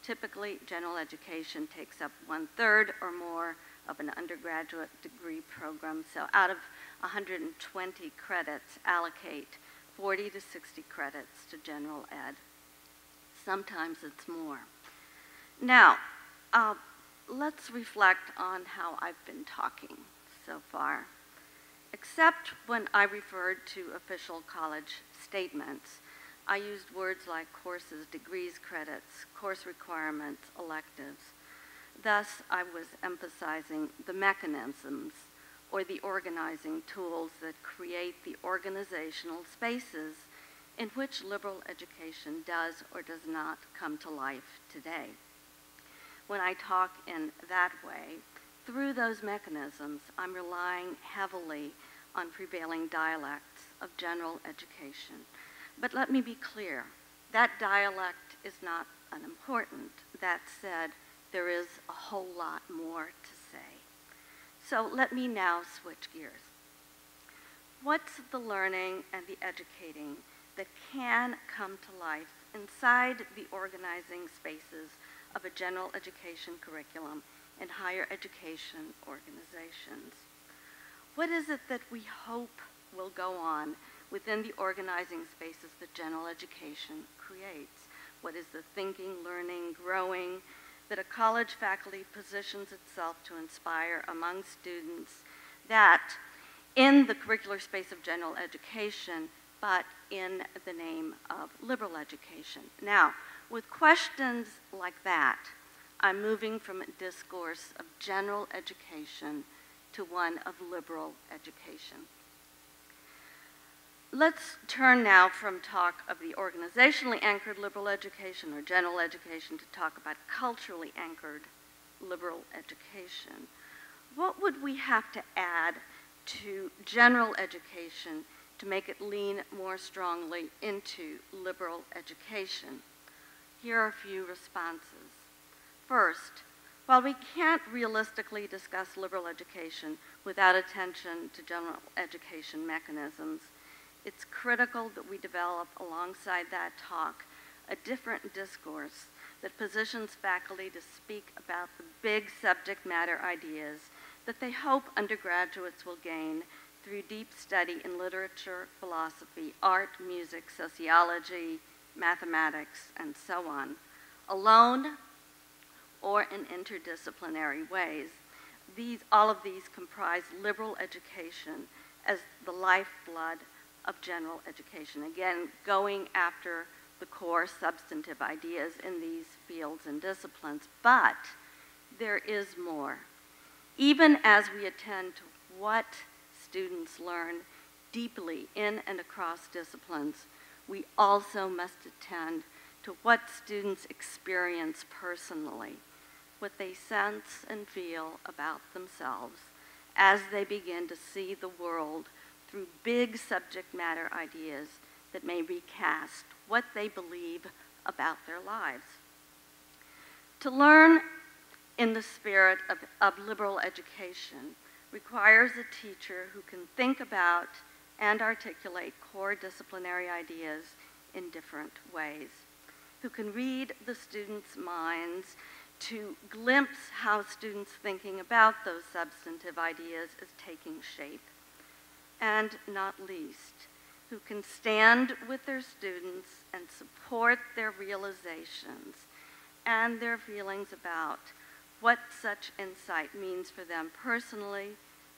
Typically, general education takes up 1/3 or more of an undergraduate degree program. So out of 120 credits, allocate 40 to 60 credits to general ed. Sometimes it's more. Now, let's reflect on how I've been talking so far. Except when I referred to official college statements, I used words like courses, degrees, credits, course requirements, electives. Thus, I was emphasizing the mechanisms or the organizing tools that create the organizational spaces in which liberal education does or does not come to life today. When I talk in that way, through those mechanisms, I'm relying heavily on prevailing dialects of general education. But let me be clear, that dialect is not unimportant. That said, there is a whole lot more to say. So let me now switch gears. What's the learning and the educating that can come to life inside the organizing spaces of a general education curriculum in higher education organizations? What is it that we hope will go on within the organizing spaces that general education creates? What is the thinking, learning, growing that a college faculty positions itself to inspire among students that in the curricular space of general education, but in the name of liberal education? Now, with questions like that, I'm moving from a discourse of general education to one of liberal education. Let's turn now from talk of the organizationally anchored liberal education or general education to talk about culturally anchored liberal education. What would we have to add to general education to make it lean more strongly into liberal education? Here are a few responses. First, while we can't realistically discuss liberal education without attention to general education mechanisms, it's critical that we develop alongside that talk a different discourse that positions faculty to speak about the big subject matter ideas that they hope undergraduates will gain through deep study in literature, philosophy, art, music, sociology, mathematics, and so on, alone or in interdisciplinary ways. All of these comprise liberal education as the lifeblood of general education. Again, going after the core substantive ideas in these fields and disciplines, but there is more. Even as we attend to what students learn deeply in and across disciplines, we also must attend to what students experience personally, what they sense and feel about themselves as they begin to see the world through big subject matter ideas that may recast what they believe about their lives. To learn in the spirit of liberal education requires a teacher who can think about and articulate core disciplinary ideas in different ways, who can read the students' minds to glimpse how students' thinking about those substantive ideas is taking shape, and not least, who can stand with their students and support their realizations and their feelings about what such insight means for them personally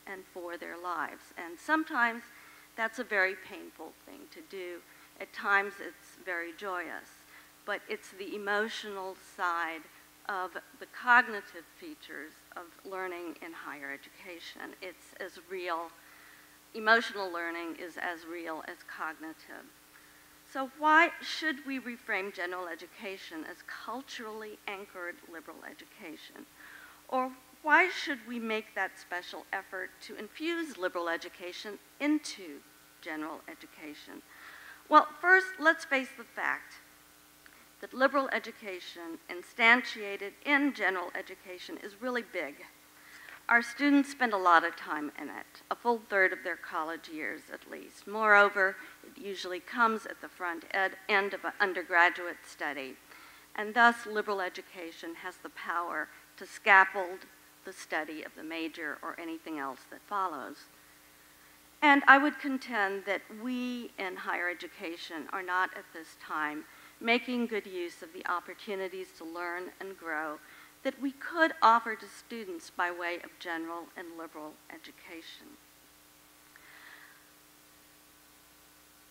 and for their lives. And sometimes that's a very painful thing to do. At times it's very joyous, but it's the emotional side of the cognitive features of learning in higher education. It's as real, emotional learning is as real as cognitive. So why should we reframe general education as culturally anchored liberal education? Or why should we make that special effort to infuse liberal education into general education? Well, first, let's face the fact that liberal education instantiated in general education is really big. Our students spend a lot of time in it, a full third of their college years at least. Moreover, it usually comes at the front end of an undergraduate study, and thus liberal education has the power to scaffold the study of the major or anything else that follows. And I would contend that we in higher education are not at this time making good use of the opportunities to learn and grow that we could offer to students by way of general and liberal education.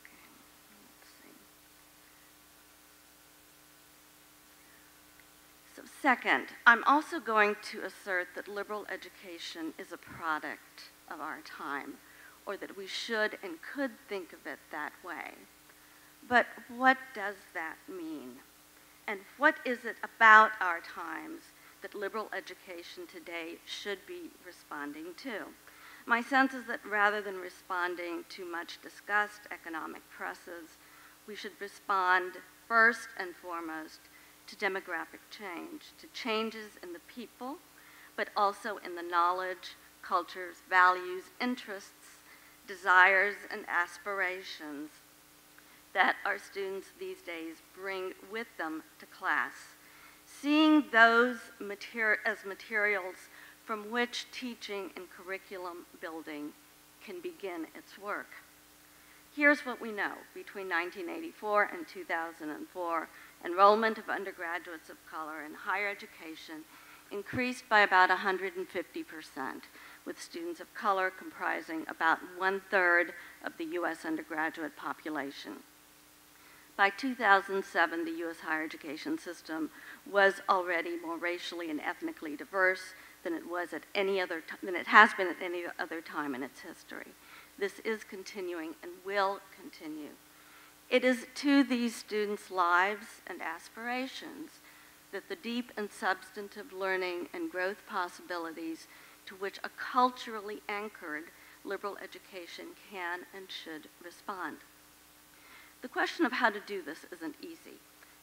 Okay, let's see. So second, I'm also going to assert that liberal education is a product of our time, or that we should and could think of it that way. But what does that mean? And what is it about our times that liberal education today should be responding to? My sense is that rather than responding to much discussed economic presses, we should respond first and foremost to demographic change, to changes in the people, but also in the knowledge, cultures, values, interests, desires, and aspirations that our students these days bring with them to class, seeing those as materials from which teaching and curriculum building can begin its work. Here's what we know. Between 1984 and 2004, enrollment of undergraduates of color in higher education increased by about 150%, with students of color comprising about 1/3 of the U.S. undergraduate population. By 2007, the U.S. higher education system was already more racially and ethnically diverse than it has been at any other time in its history. This is continuing and will continue. It is to these students' lives and aspirations that the deep and substantive learning and growth possibilities to which a culturally anchored liberal education can and should respond. The question of how to do this isn't easy,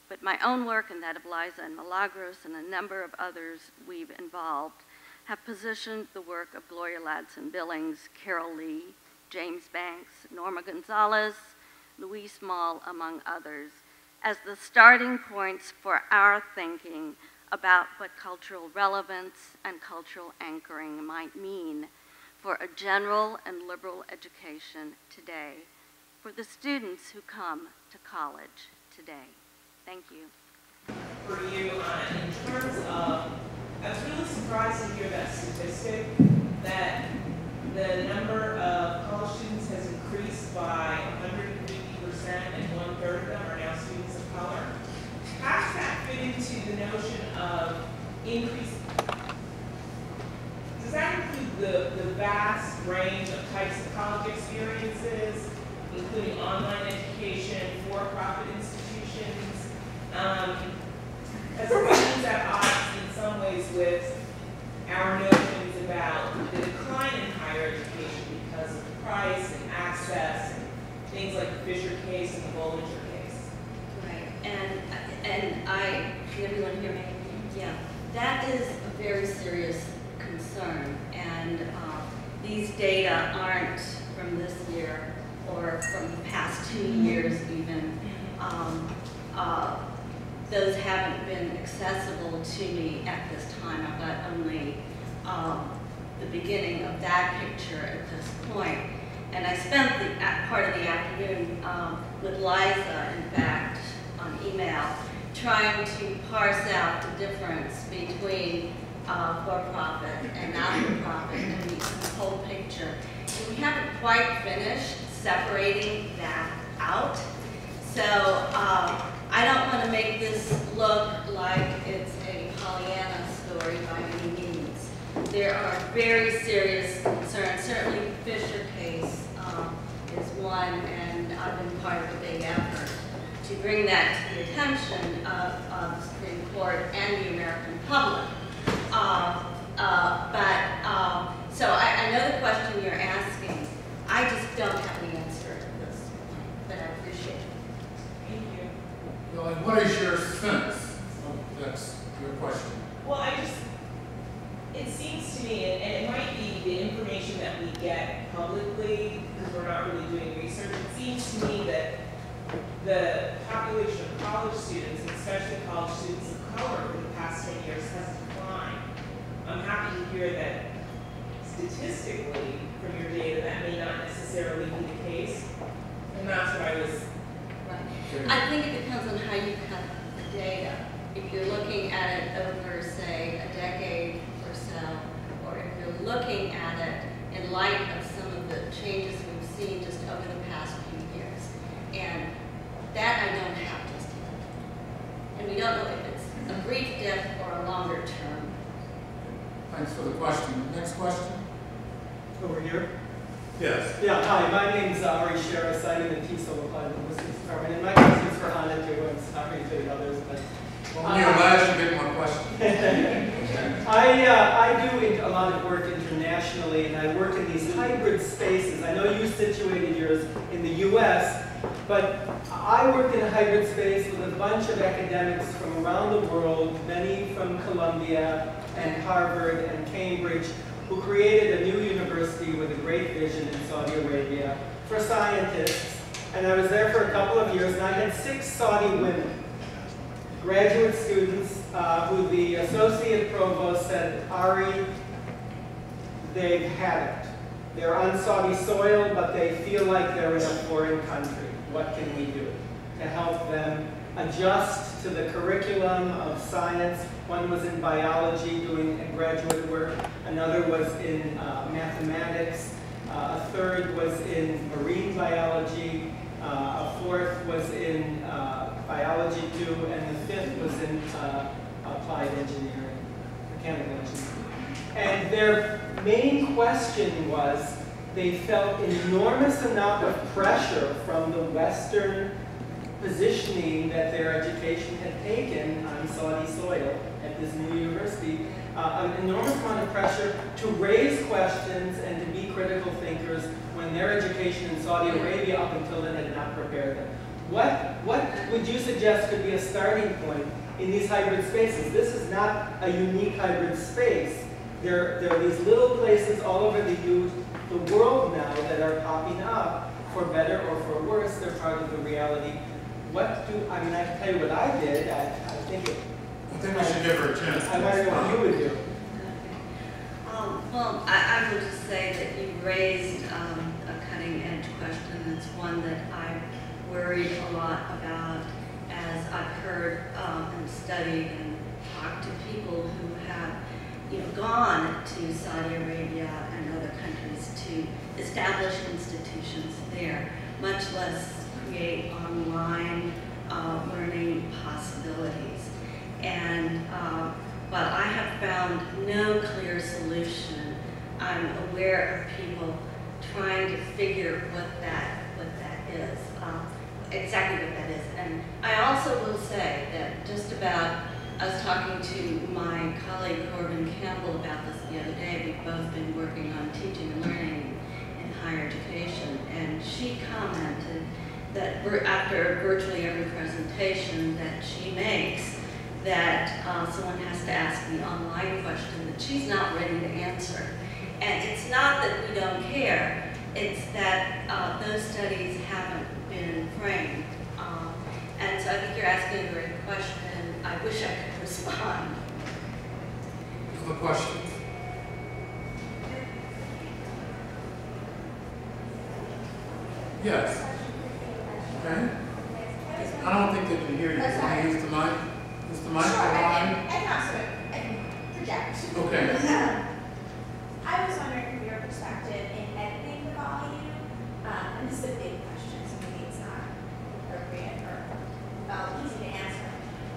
but my own work and that of Liza and Milagros and a number of others we've involved have positioned the work of Gloria Ladson-Billings, Carol Lee, James Banks, Norma Gonzalez, Louise Moll, among others, as the starting points for our thinking about what cultural relevance and cultural anchoring might mean for a general and liberal education today, for the students who come to college today. Thank you. For you, in terms of, I was really surprised to hear that statistic that the number of college students has increased by 150% and 1/3 of them are now students of color. How does that fit into the notion of increase? Does that include the vast range of types of college experiences, including online education, for-profit institutions? As it seems at odds in some ways with our notions about the decline in higher education because of price and access and things like the Fisher case and the Bollinger case. Right, and can everyone hear me? Yeah, that is a very serious concern, and these data aren't from this year or from the past 2 years even. Those haven't been accessible to me at this time. I've got only the beginning of that picture at this point. And I spent part of the afternoon with Liza, in fact, on email, trying to parse out the difference between for-profit and not-for-profit and the whole picture. And we haven't quite finished separating that out. So I don't want to make this look like it's a Pollyanna story by any means. There are very serious concerns. Certainly the Fisher case is one, and I've been part of a big effort to bring that to the attention of the Supreme Court and the American public. So I know the question you're asking. I just don't have an answer to this, but I appreciate it. Thank you. Well, and what is your sense? That's your question. Well, it seems to me, and it might be the information that we get publicly, because we're not really doing research, it seems to me that the population of college students, and especially college students of color for the past 10 years, has declined. I'm happy to hear that statistically, from your data, that may not necessarily be the case. And that's what I was... Right. I think it depends on how you cut the data. If you're looking at it over, say, a decade or so, or if you're looking at it in light of some of the changes we've seen just over the past few years. And that I don't have just yet. And we don't know if it's a brief dip or a longer term. Thanks for the question. Next question? Over here. Yes. Yeah, hi, my name's Ari Sheris. I'm in the TESOL Applied Linguistics Department. And my question's for Hannah too. I'm not going to the others, but... Well, when you're last, you get more questions. I do a lot of work internationally, and I work in these hybrid spaces. I know you situated yours in the U.S., but I work in a hybrid space with a bunch of academics from around the world, many from Columbia and Harvard and Cambridge, who created a new university with a great vision in Saudi Arabia for scientists. And I was there for a couple of years, and I had 6 Saudi women, graduate students, who the associate provost said, Ari, they've had it. They're on Saudi soil, but they feel like they're in a foreign country. What can we do to help them adjust to the curriculum of science? One was in biology doing graduate work. Another was in mathematics. A third was in marine biology. A fourth was in biology too. And the fifth was in applied engineering, mechanical engineering. And their main question was, they felt an enormous amount of pressure from the Western positioning that their education had taken on Saudi soil at this new university, an enormous amount of pressure to raise questions and to be critical thinkers when their education in Saudi Arabia up until then had not prepared them. What would you suggest could be a starting point in these hybrid spaces? This is not a unique hybrid space. There are these little places all over the world now that are popping up, for better or for worse. They're part of the reality. I can tell you what I did. I think we should give her a chance. I want to know what you would do. Well, I would just say that you raised a cutting-edge question. It's one that I've worried a lot about as I've heard and studied and talked to people who have gone to Saudi Arabia and other countries to establish institutions there, much less create online learning possibilities. And while I have found no clear solution, I'm aware of people trying to figure what that is, exactly what that is. And I also will say that just about, I was talking to my colleague Corbin Campbell about this the other day. We've both been working on teaching and learning in higher education, and she commented that after virtually every presentation that she makes, that someone has to ask the online question that she's not ready to answer. And it's not that we don't care, it's that those studies haven't been framed. And so I think you're asking a great question. I wish I could respond. Other questions? Yes. Okay. I don't think they can hear you. Can you use the mic? Is the mic alive? I can project. Okay. I was wondering from your perspective in editing the volume, and this is a big question, so maybe it's not appropriate or easy to answer,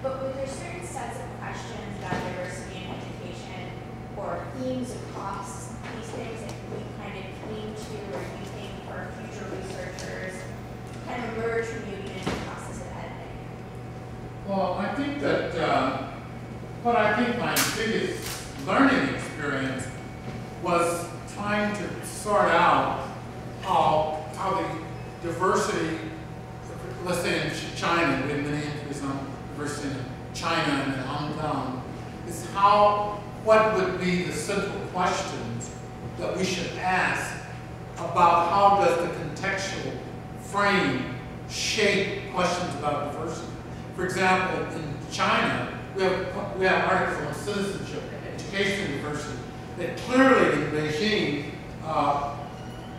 but were there certain sets of questions about diversity in education or themes across these things that you kind of came to or you think for future researchers kind of emerge from you even in the process of editing? Well, I think that my biggest learning experience was trying to sort out how the diversity, let's say in China, we have many entries on diversity in China and in Hong Kong, is what would be the central questions that we should ask about how does the contextual frame shape questions about diversity. For example, in China, we have articles on citizenship, education, and diversity that clearly in Beijing,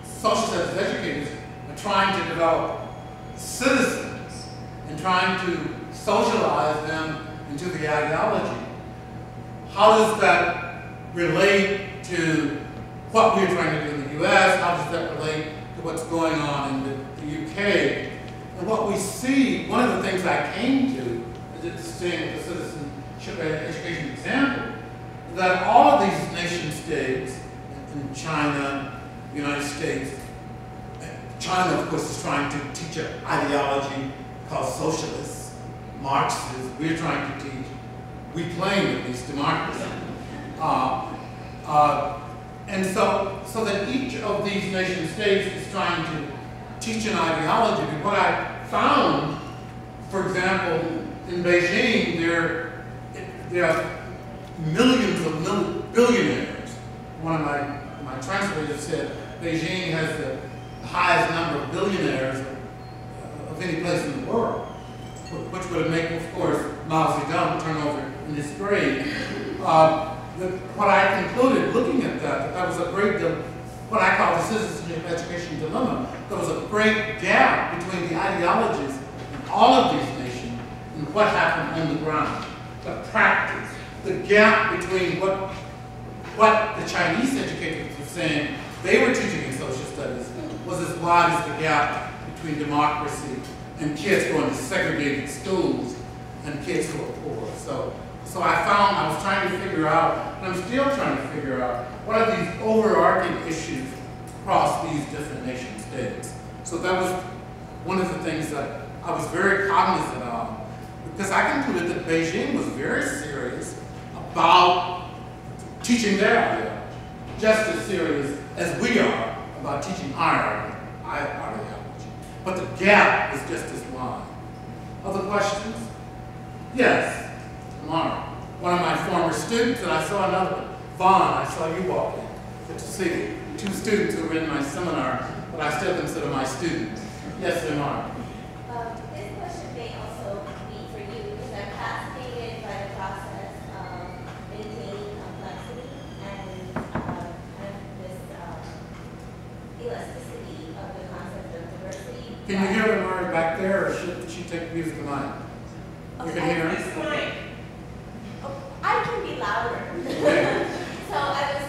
social studies educators are trying to develop citizens and trying to socialize them into the ideology. How does that relate to what we're trying to do in the US? How does that relate to what's going on in the UK? And what we see, one of the things I came to, as staying with the citizenship education example, that all of these nation states, in China, the United States, China, of course, is trying to teach an ideology called socialists, Marxists. We're trying to teach, we claim at least, democracy. And so that each of these nation states is trying to teach an ideology. But what I found, for example, in Beijing, there are millions of billionaires. One of my translators said Beijing has the highest number of billionaires of any place in the world, which would make, of course, Mao Zedong turn over in his grave. What I concluded looking at that was a great, what I call the citizenship education dilemma. There was a great gap between the ideologies in all of these nations and what happened on the ground, the practice. The gap between what the Chinese educators were saying they were teaching in social studies was as wide as the gap between democracy and kids going to segregated schools and kids who are poor. So I found I was trying to figure out, and I'm still trying to figure out, what are these overarching issues across these different nation states. So that was one of the things that I was very cognizant of, because I concluded that Beijing was very serious about teaching their ideology, just as serious as we are about teaching our ideology. But the gap is just as wide. Other questions? Yes, Tamara. One of my former students, and I saw another one. Vaughn, I saw you walk in. Good to see you. Two students who were in my seminar, but I still consider my students. Yes, Tamara. This question may also be for you, because I'm fascinated by the process of maintaining complexity and this elasticity of the concept of diversity. Can you hear Tamara back there, or should she use the mic? You can hear her? I can be louder. Okay. So I was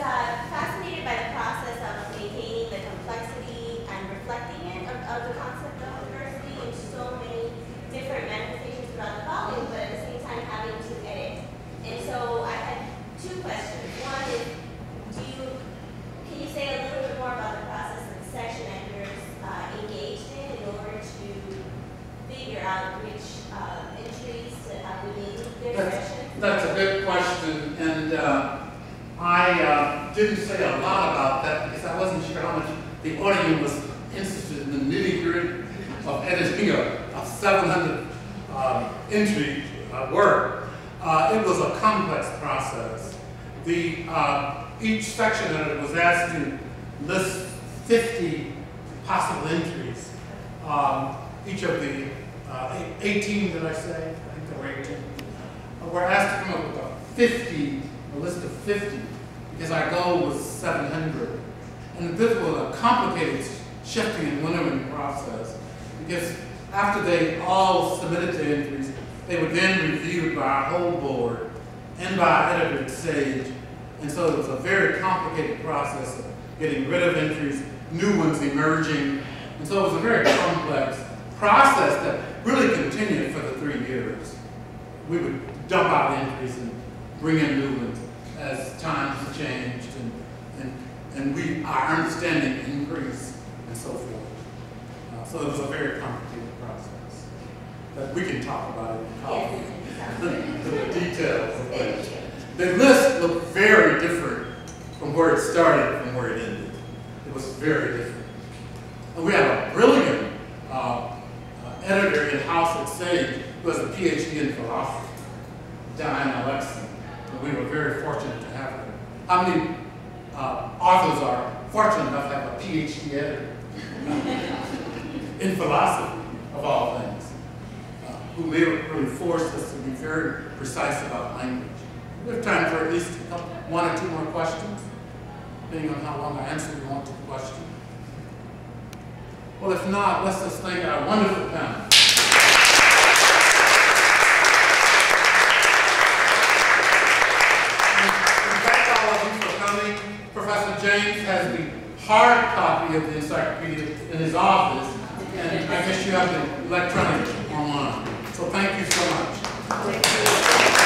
fascinated by the process of maintaining the complexity and reflecting it of the concept of diversity in so many different manifestations throughout the volume, but at the same time having to edit. And so I had two questions. One is, can you say a little bit more about the process of the section editors engaged in order to figure out which entries to have within their section? That's a good question, and I didn't say a lot about that because I wasn't sure how much the audience was interested in the nitty-gritty of editing a 700 entry work. It was a complex process. Each section editor was asked to list 50 possible entries. Each of the 18, did I say? I think there were 18. We're asked to come up with a list of 50, because our goal was 700. And this was a complicated shifting and winnowing process, because after they all submitted their entries, they were then reviewed by our whole board and by our editor at Sage. And so it was a very complicated process of getting rid of entries, new ones emerging. And so it was a very complex process that really continued for the 3 years. We would dump out entries and bring in new ones as times changed and our understanding increased and so forth. So it was a very complicated process. But we can talk about it in coffee. The details of it. The list looked very different from where it started from where it ended. It was very different. And we had a brilliant editor in-house at Sage who has a PhD in philosophy, Diane Alexson. And we were very fortunate to have her. How many authors are fortunate enough to have a PhD editor in philosophy, of all things, who really forced us to be very precise about language. We have time for at least one or two more questions, depending on how long I answer we want to the question. Well, if not, let's just thank our wonderful panel. And thank all of you for coming. Professor James has the hard copy of the encyclopedia in his office, and I guess you have the electronic online. So thank you so much. Thank you.